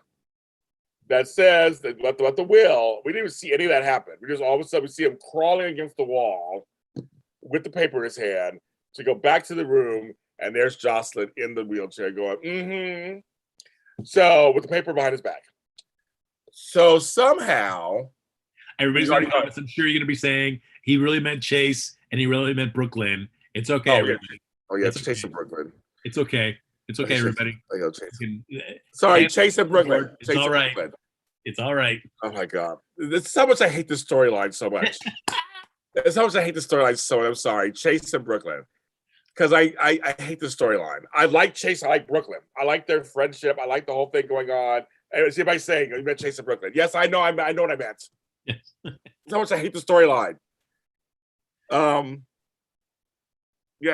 that says that what the will. We didn't even see any of that happen. We just all of a sudden we see him crawling against the wall with the paper in his hand to go back to the room, and there's Jocelyn in the wheelchair going, So with the paper behind his back. So somehow, everybody's already comments. I'm sure you're gonna be saying he really meant Chase and he really meant Brooklyn. It's okay, everybody. It's Chase and Brooklyn. It's okay. It's okay, everybody. Sorry, Chase and Brooklyn. It's all right. It's all right. Oh my God. That's how much I hate this storyline so much. That's how much I hate the storyline so much. I'm sorry. Chase and Brooklyn. Because I hate the storyline. I like Chase. I like Brooklyn. I like their friendship. I like the whole thing going on. And is anybody saying you meant Chase and Brooklyn? Yes, I know. I know what I meant. Yes. That's how much I hate the storyline. Yeah,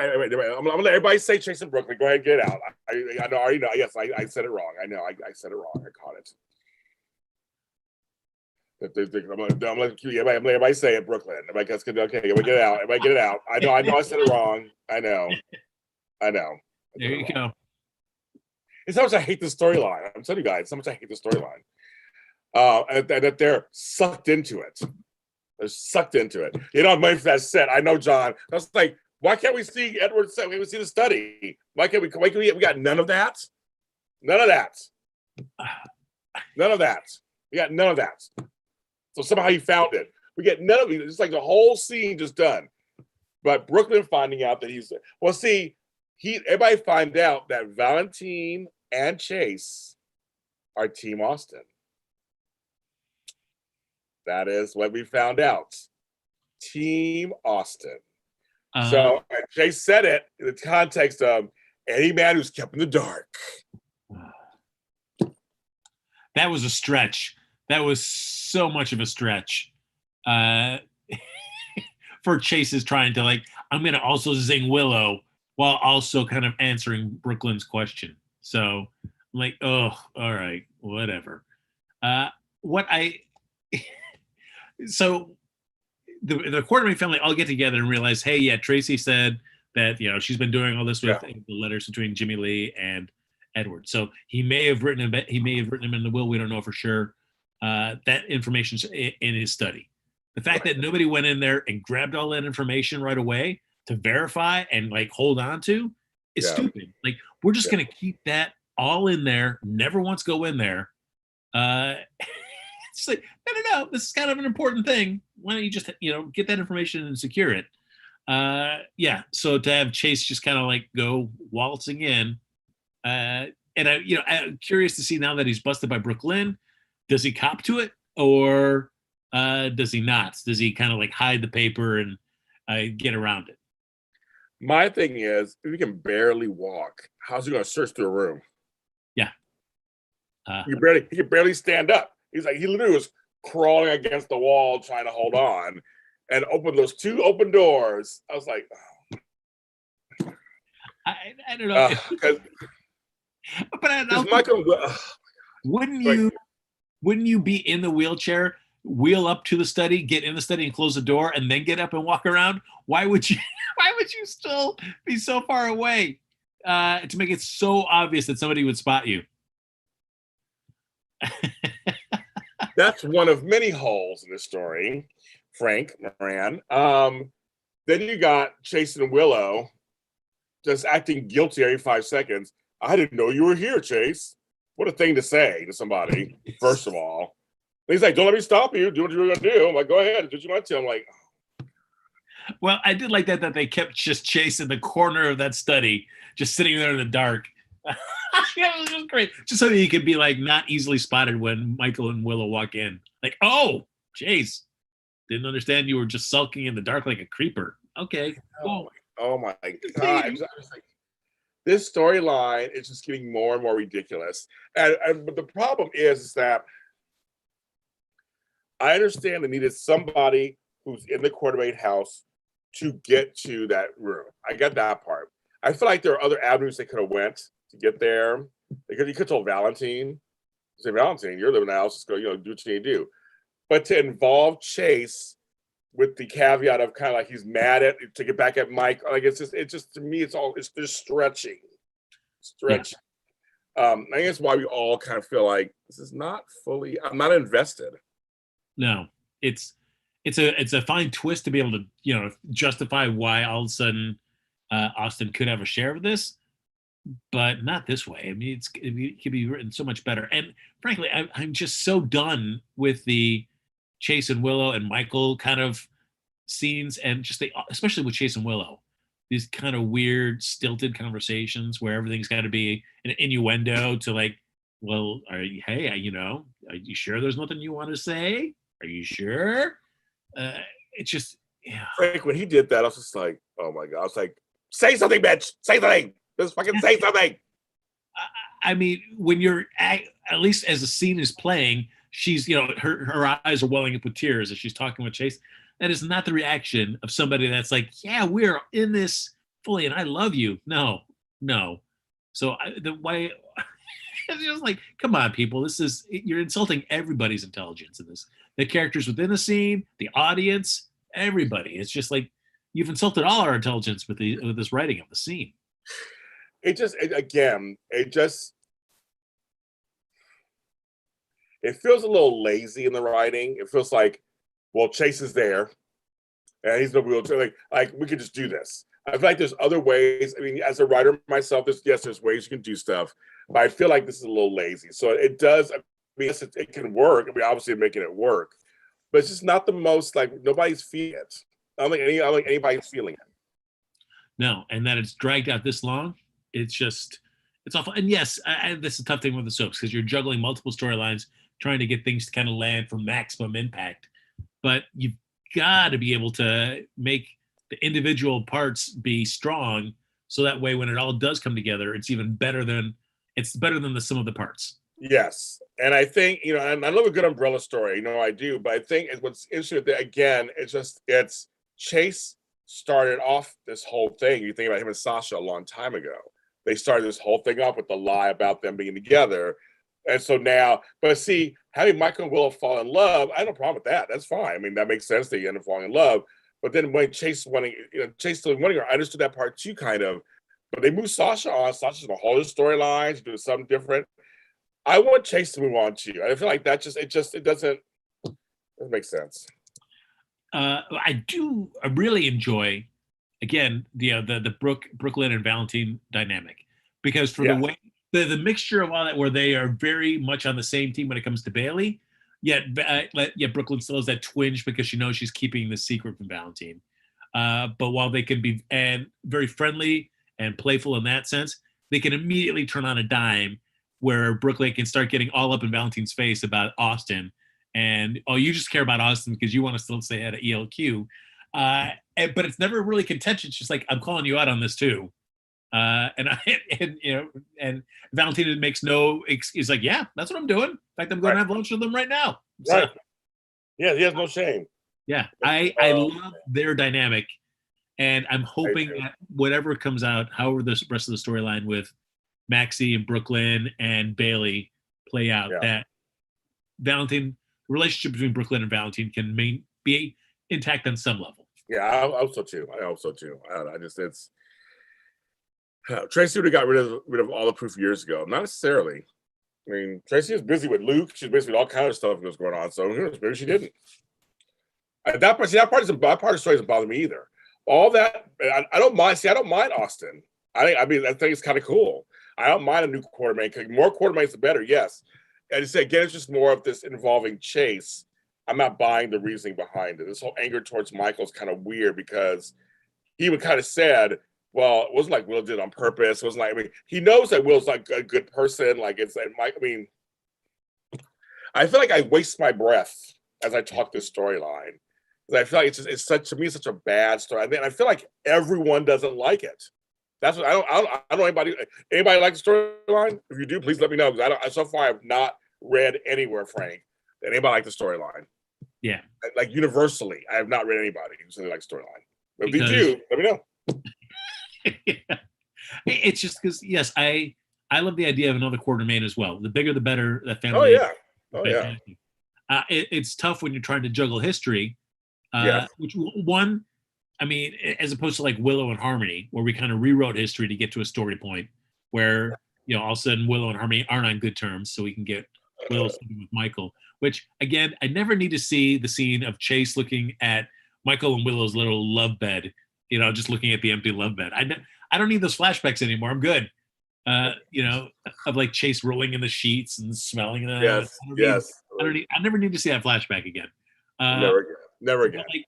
I'm gonna let everybody say Chase and Brooklyn. Go ahead and get it out. I know. I know. Yes, I said it wrong. I know. I said it wrong. I caught it. I'm gonna let everybody say it, Brooklyn. Everybody gets okay. Everybody get it out. Everybody get it out. I know. I said it wrong. I know. There you go. It's how much I hate the storyline. I'm telling you guys, how much I hate the storyline. And that they're sucked into it. They're sucked into it. You know, I'm waiting for that set. I know, John. I was like, why can't we see Edward's set? We can see the study. Why can't we? We got none of that. None of that. None of that. We got none of that. So somehow he found it. We get none of it. It's like the whole scene just done. But Brooklyn finding out that everybody find out that Valentine and Chase are Team Austin. That is what we found out. Team Austin. So Chase said it in the context of any man who's kept in the dark. That was a stretch. That was so much of a stretch. For Chase's trying to I'm going to also zing Willow while also kind of answering Brooklyn's question. So I'm like, oh, all right, whatever. So the Quartermain family all get together and realize, hey, yeah, Tracy said that, she's been doing all this with the letters between Jimmy Lee and Edward. So he may have written him in the will. We don't know for sure. That information's in his study. The fact that nobody went in there and grabbed all that information right away to verify and hold on to is stupid. We're just going to keep that all in there, never once go in there. It's just like, no, this is kind of an important thing. Why don't you just, get that information and secure it? Yeah. So to have Chase just kind of like go waltzing in, and I'm curious to see now that he's busted by Brooklyn, does he cop to it or does he not? Does he kind of like hide the paper and get around it? My thing is, if he can barely walk, how's he going to search through a room? Yeah. He can barely stand up. He literally was crawling against the wall trying to hold on and open those two open doors. I was like, oh. I don't know. But Michael, wouldn't you be in the wheelchair, wheel up to the study, get in the study and close the door and then get up and walk around? Why would you still be so far away to make it so obvious that somebody would spot you? That's one of many holes in the story, Frank Moran. Then you got Chase and Willow just acting guilty every 5 seconds. I didn't know you were here, Chase. What a thing to say to somebody, first of all. He's like, don't let me stop you. Do what you're going to do. I'm like, go ahead. Do what you want to. I'm like, oh. Well, I did like that they kept just Chase in the corner of that study, just sitting there in the dark. Yeah, it was just great. Just so that he could be like not easily spotted when Michael and Willow walk in. Like, oh, Chase, didn't understand you were just sulking in the dark like a creeper. Okay, cool. Oh my God. I was like, this storyline is just getting more and more ridiculous. But the problem is that I understand they needed somebody who's in the quartermain house to get to that room. I get that part. I feel like there are other avenues they could have went to get there. You could have told Valentine, say, Valentine, you're living in the house, just go, do what you need to do. But to involve Chase with the caveat of kind of like he's mad at to get back at Mike, like it's just to me, it's just stretching. Yeah. I think that's why we all kind of feel like this is not fully. I'm not invested. No, it's a fine twist to be able to justify why all of a sudden Austin could have a share of this, but not this way. I mean, it could be written so much better. And frankly, I'm just so done with the Chase and Willow and Michael kind of scenes, and just especially with Chase and Willow, these kind of weird, stilted conversations where everything's got to be an innuendo to like, well, are you sure there's nothing you want to say? Are you sure? It's just, yeah. Frank, when he did that, I was just like, oh my God. I was like, say something, bitch. Say something. Just fucking say something. I mean, when you're at least as the scene is playing, she's, her eyes are welling up with tears as she's talking with Chase. That is not the reaction of somebody that's like, yeah, we're in this fully and I love you. No. So the way it's just like, come on, people, you're insulting everybody's intelligence in this. The characters within the scene, the audience, everybody. It's just like you've insulted all our intelligence with this writing of the scene. It feels a little lazy in the writing. It feels like, well, Chase is there and he's in a wheelchair. Like we could just do this. I feel like there's other ways. I mean, as a writer myself, there's ways you can do stuff, but I feel like this is a little lazy. So it does. I mean, it can work. I mean, obviously making it work, but it's just not the most, like, nobody's feeling it. I don't think anybody's feeling it. No, and that it's dragged out this long, it's awful. And yes, this is a tough thing with the soaps because you're juggling multiple storylines, trying to get things to kind of land for maximum impact. But you've got to be able to make the individual parts be strong, so that way when it all does come together, it's better than the sum of the parts. Yes, and I think and I love a good umbrella story. I do, but I think what's interesting that, again, it's Chase started off this whole thing. You think about him and Sasha a long time ago. They started this whole thing off with the lie about them being together. And so now, but see, having Michael and Willow fall in love, I have no problem with that. That's fine. I mean, that makes sense. They end up falling in love. But then when Chase still wanting her, I understood that part too, kind of. But they moved Sasha on. Sasha's going to hold his storylines, do something different. I want Chase to move on too. I feel like that it doesn't make sense. I really enjoy, again, the Brooklyn and Valentine dynamic, because the way the mixture of all that, where they are very much on the same team when it comes to Bailey, Yet Brooklyn still has that twinge because she knows she's keeping the secret from Valentine. But while they can be and very friendly and playful in that sense, they can immediately turn on a dime where Brooklyn can start getting all up in Valentine's face about Austin. And, oh, you just care about Austin because you want to still stay at ELQ. But it's never really contentious. It's just like, I'm calling you out on this too. And Valentine makes no excuse. Like, yeah, that's what I'm doing. In fact, I'm going to have lunch with them right now. So, right. Yeah, he has no shame. Yeah, I love their dynamic, and I'm hoping that whatever comes out, however the rest of the storyline with Maxie and Brooklyn and Bailey play out, that Valentine, the relationship between Brooklyn and Valentine can be intact on some level. Yeah, I hope so too. Tracy would have got rid of all the proof years ago. Not necessarily. I mean, Tracy was busy with Luke. She's busy with all kinds of stuff that was going on. So maybe she didn't. That part of the story doesn't bother me either. All that I don't mind. See, I don't mind Austin. I think it's kind of cool. I don't mind a new quartermain. More quartermains, the better. Yes. And again, it's just more of this involving Chase. I'm not buying the reasoning behind it. This whole anger towards Michael is kind of weird because he even kind of said, well, it wasn't like Will did it on purpose. It wasn't like, I mean, he knows that Will's like a good person. Like it's like Mike. I mean, I feel like I waste my breath as I talk this storyline. I feel like it's such a bad story. I feel like everyone doesn't like it. That's what I don't know anybody like the storyline. If you do, please let me know because so far I've not read anywhere, Frank, that anybody liked the storyline. Yeah, like universally, I have not read anybody who said they like storyline. But if you do, let me know. Yeah. It's just because yes, I love the idea of another quartermain as well. The bigger, the better. That family. Oh yeah. It's tough when you're trying to juggle history. Which one, I mean, as opposed to like Willow and Harmony, where we kind of rewrote history to get to a story point where, all of a sudden Willow and Harmony aren't on good terms, so we can get Willow sleeping with Michael, which again, I never need to see the scene of Chase looking at Michael and Willow's little love bed, just looking at the empty love bed. I don't need those flashbacks anymore. I'm good. Of like Chase rolling in the sheets and smelling them. I never need to see that flashback again. Never again. Like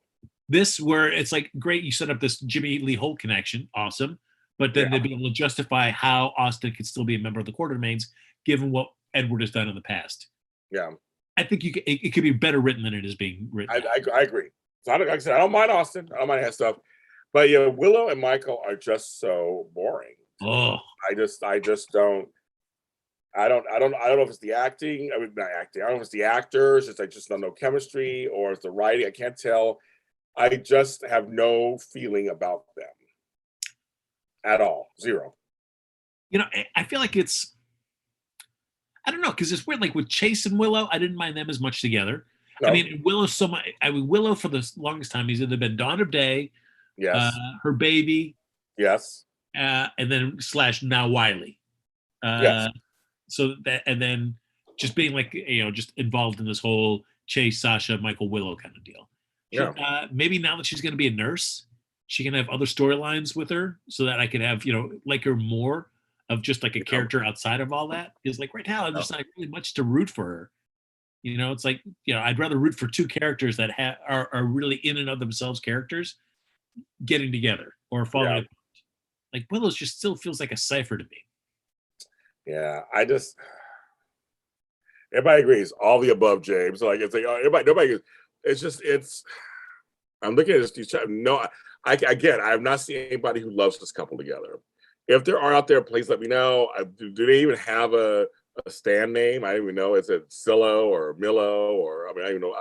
this, where it's like, great, you set up this Jimmy Lee Holt connection, awesome, but then they'd be able to justify how Austin could still be a member of the Quartermains, given what Edward has done in the past. Yeah, I think it could be better written than it is being written. I agree. So like I said, I don't mind Austin. I don't mind that stuff, but Willow and Michael are just so boring. Oh, I just don't. I don't know if it's the acting. I mean, not acting. I don't know if it's the actors. It's like just no chemistry, or it's the writing. I can't tell. I just have no feeling about them at all. Zero. I feel like it's. I don't know, because it's weird. Like with Chase and Willow, I didn't mind them as much together. No. I mean, Willow so much. Willow for the longest time, he's either been Dawn of Day, yes, her baby, yes, and then / now Wiley. Yes. So that, and then just being like, just involved in this whole Chase, Sasha, Michael, Willow kind of deal. Maybe now that she's going to be a nurse, she can have other storylines with her so that I could have, like her more of just like a character outside of all that. Because like right now, there's not really much to root for her. It's like, I'd rather root for two characters that are really in and of themselves characters getting together or falling apart. Like Willow's just still feels like a cipher to me. Yeah, everybody agrees. All the above, James. So like it's like nobody. I'm looking at this. I have not seen anybody who loves this couple together. If there are out there, please let me know. Do they even have a stand name? I don't even know. Is it Silo or Milo or I don't even know.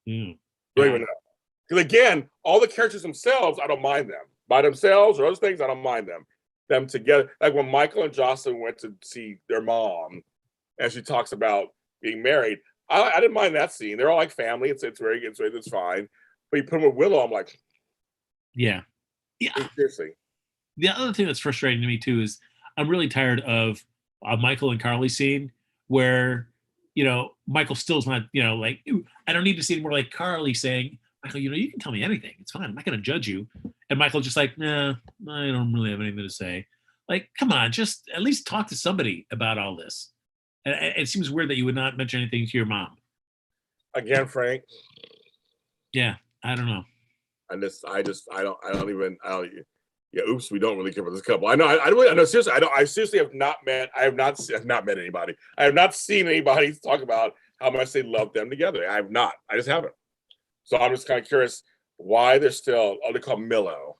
Don't even know. Because again, all the characters themselves, I don't mind them by themselves or other things. I don't mind them. Them together, like when Michael and Jocelyn went to see their mom, and she talks about being married. I didn't mind that scene. They're all like family. It's fine. But you put them with Willow, I'm like, yeah. Seriously. The other thing that's frustrating to me too is I'm really tired of Michael and Carly scene where Michael still's not like I don't need to see it more like Carly saying, Michael, you can tell me anything. It's fine. I'm not going to judge you. And Michael just like, nah, I don't really have anything to say. Like, come on, just at least talk to somebody about all this. And it seems weird that you would not mention anything to your mom. Again, Frank. Yeah, I don't know. I don't even. Yeah, oops, we don't really care about this couple. I know, seriously, I seriously have not met anybody. I have not seen anybody talk about how much they love them together. I have not. I just haven't. So I'm just kind of curious why they're still, they call Millo.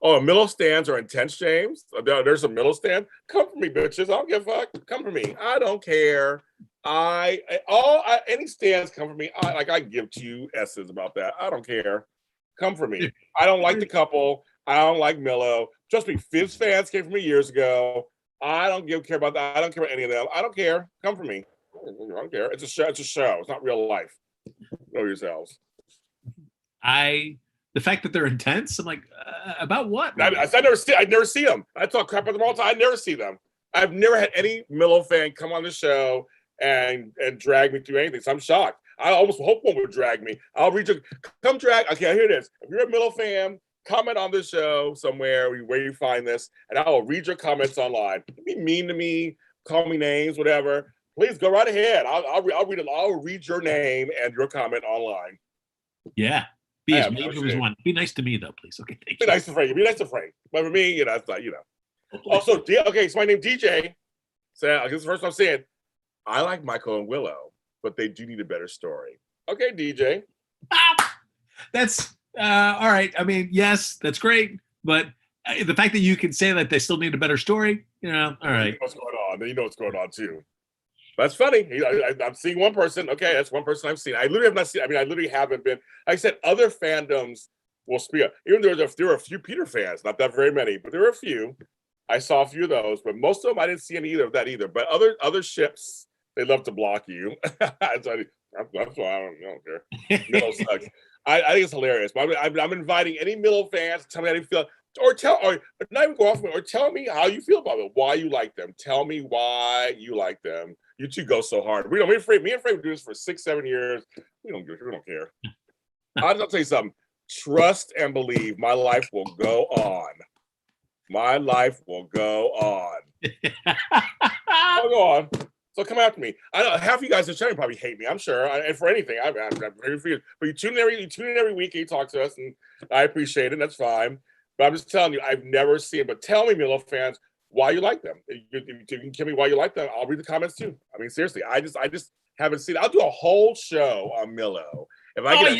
Oh, Millo stands are intense, James. There's a Millo stand. Come for me, bitches. I don't give a fuck. Come for me. I don't care. Any stands come for me. I give 2 S's about that. I don't care. Come for me. I don't like the couple. I don't like Millo. Trust me, Fizz fans came for me years ago. I don't care about that. I don't care about any of them. I don't care. Come for me. I don't care. It's a show. It's a show. It's not real life. Know yourselves. The fact that they're intense, I'm like, about what? I never see them. I talk crap about them all the time. I never see them. I've never had any Millo fan come on the show and drag me through anything. So I'm shocked. I almost hope one would drag me. I'll read your come drag. Okay, here it is. If you're a Millo fan, comment on this show somewhere where you find this, and I will read your comments online. Be mean to me, call me names, whatever. Please go right ahead. I'll read it. I'll read your name and your comment online. Yeah. Be nice to me though, please. Okay, thank you. Be nice to Frank. Be nice to Frank. But for me, it's like, Also, okay, so my name DJ. So this is the first time I'm saying I like Michael and Willow, but they do need a better story. Okay, DJ. That's all right. I mean, yes, that's great, but the fact that you can say that they still need a better story, all right. You know what's going on. You know what's going on too. That's funny. I'm seeing one person. Okay, that's one person I've seen. I literally have not seen. I literally haven't been. Like I said, other fandoms will speak up. Even though there were a few Peter fans, not that very many, but there were a few. I saw a few of those, but most of them I didn't see any of that either. But other ships, they love to block you. That's why I don't care. Millo sucks. I think it's hilarious. But I'm inviting any Millo fans to tell me how you feel, or not even go off me, or tell me how you feel about it, why you like them. Tell me why you like them. You two go so hard. Me and Frank do this for 6-7 years. We don't care. I'll tell you something. Trust and believe. My life will go on. My life will go on. I'll go on. So come after me. I know half of you guys in the channel probably hate me. I'm sure, and for anything, I'm very for you. But you tune in every week and you talk to us, and I appreciate it. That's fine. But I'm just telling you, I've never seen. But tell me, Millo fans, why you like them. If you can tell me why you like them, I'll read the comments too. I mean, seriously, I just haven't seen it. I'll do a whole show on Millo. If I get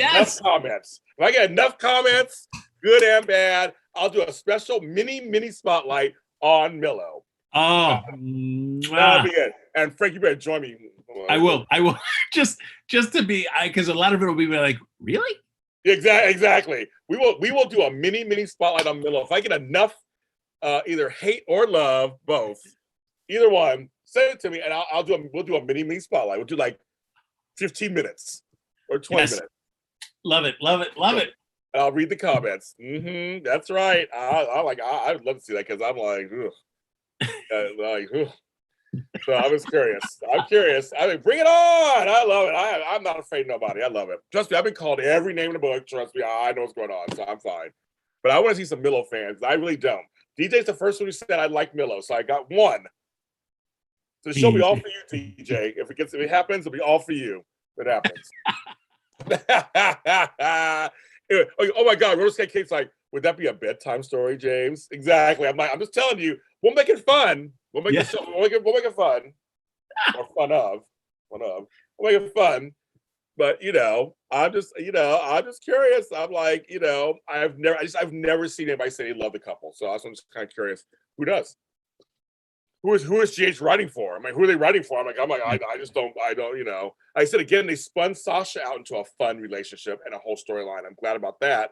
enough comments, good and bad, I'll do a special mini spotlight on Millo. Oh, that'll be it. And Frank, you better join me. I will. just to be, because a lot of it will be like, really? Exactly. We will do a mini spotlight on Millo. If I get enough either hate or love, both, either one, send it to me, and we'll do a mini spotlight. We'll do like 15 minutes or 20 minutes. Love it. And I'll read the comments. That's right. I'd love to see that, because I'm like, ugh. So I was curious. I'm curious. I mean, bring it on. I love it. I'm not afraid of nobody. I love it. Trust me, I've been called every name in the book. Trust me, I know what's going on, so I'm fine. But I want to see some Millo fans. I really don't. DJ's the first one who said I like Millo, so I got one. So the show will be all for you, DJ. If it happens, it'll be all for you. If it happens. Anyway, oh my God, Rose Kate's like, would that be a bedtime story, James? Exactly. I'm just telling you, we'll make it fun. We'll make it fun. Or fun of. We'll make it fun. But I'm just curious. I'm like, I've never seen anybody say they love the couple. So I'm just kind of curious. Who does? Who is GH writing for? I mean, who are they writing for? I'm like, I don't. I said again, they spun Sasha out into a fun relationship and a whole storyline. I'm glad about that.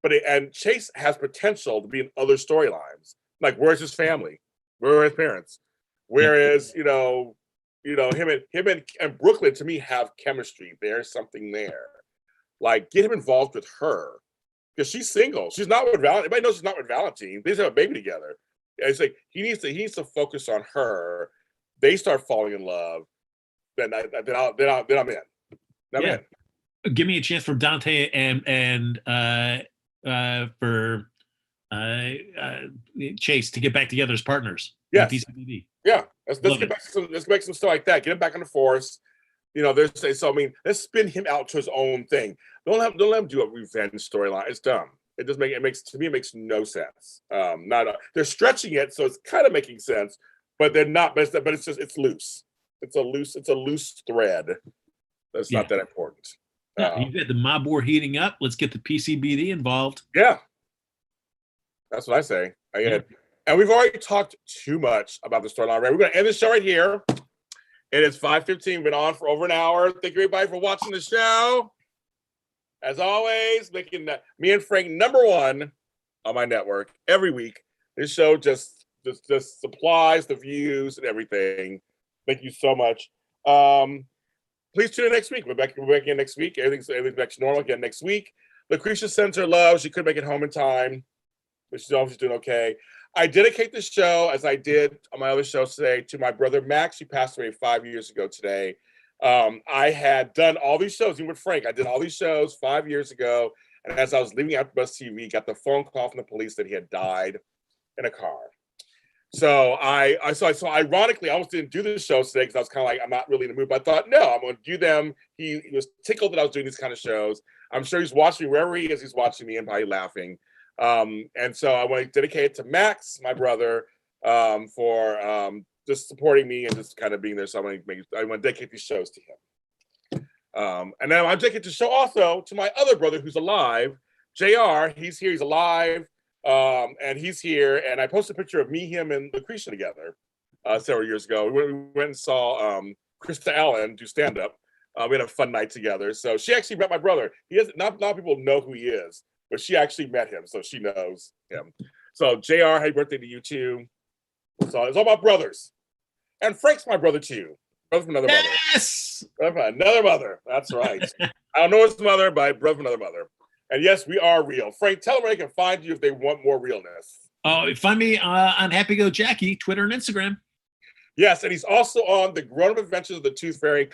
And Chase has potential to be in other storylines. Like, where's his family? Where are his parents? Whereas, him and Brooklyn, to me, have chemistry. There's something there. Like, get him involved with her, because she's single. She's not with Valentine. Everybody knows she's not with Valentine. They just have a baby together. And it's like he needs to focus on her. They start falling in love. Then I'm in. I'm in. Give me a chance for Dante and for Chase to get back together as partners. Yes. PCBD. Yeah. Let's get back to some stuff like that. Get him back on the force. Let's spin him out to his own thing. Don't let him do a revenge storyline. It's dumb. It makes no sense. They're stretching it, so it's kind of making sense, but they're not. But it's loose. It's a loose thread. That's not that important. You get the mob war heating up. Let's get the PCBD involved. Yeah, that's what I say. And we've already talked too much about the storyline. Right, we're going to end the show right here. It is 5:15. Been on for over an hour. Thank you everybody for watching the show. As always, making me and Frank number one on my network every week. This show just supplies the views and everything. Thank you so much. Please tune in next week. We're back again next week. Everything's back to normal again next week. Lucretia sends her love. She couldn't make it home in time, but she's obviously doing okay. I dedicate the show, as I did on my other shows today, to my brother Max. He passed away 5 years ago today. I had done all these shows, even with Frank. I did all these shows 5 years ago, and as I was leaving AfterBuzz TV, got the phone call from the police that he had died in a car. So ironically, I almost didn't do the shows today because I was kind of like, I'm not really in the mood. But I thought, no, I'm going to do them. He was tickled that I was doing these kind of shows. I'm sure he's watching me wherever he is. He's watching me and probably laughing. And so I want to dedicate it to Max, my brother, for just supporting me and just kind of being there. So I want to dedicate these shows to him. And then I dedicate the show also to my other brother who's alive, JR. He's here. He's alive. And he's here. And I posted a picture of me, him, and Lucretia together several years ago. We went and saw Krista Allen do stand-up. We had a fun night together. So she actually met my brother. Not a lot of people know who he is, but she actually met him, so she knows him. So JR, happy birthday to you too. So it's all about brothers. And Frank's my brother too. Brother from another mother. Yes! Brother from another mother. That's right. I don't know his mother, but brother from another mother. And yes, we are real. Frank, tell them where they can find you if they want more realness. Oh, find me on Happy Go Jackie, Twitter and Instagram. Yes, and he's also on the Grown Up Adventures of the Tooth Fairy,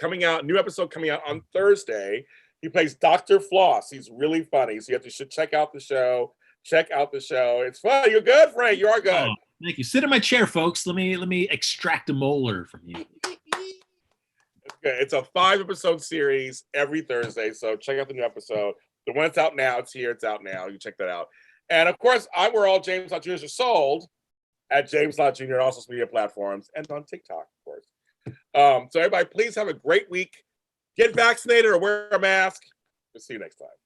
new episode coming out on Thursday. He plays Dr. Floss. He's really funny. So you should check out the show. Check out the show. It's fun. You're good, Frank. You are good. Oh, thank you. Sit in my chair, folks. Let me extract a molar from you. Okay, it's a 5-episode series every Thursday. So check out the new episode. The one that's out now, it's here. It's out now. You check that out. And of course, we're all James Lott Jr.'s are sold at James Lott Jr. and all social media platforms and on TikTok, of course. So everybody, please have a great week. Get vaccinated or wear a mask. We'll see you next time.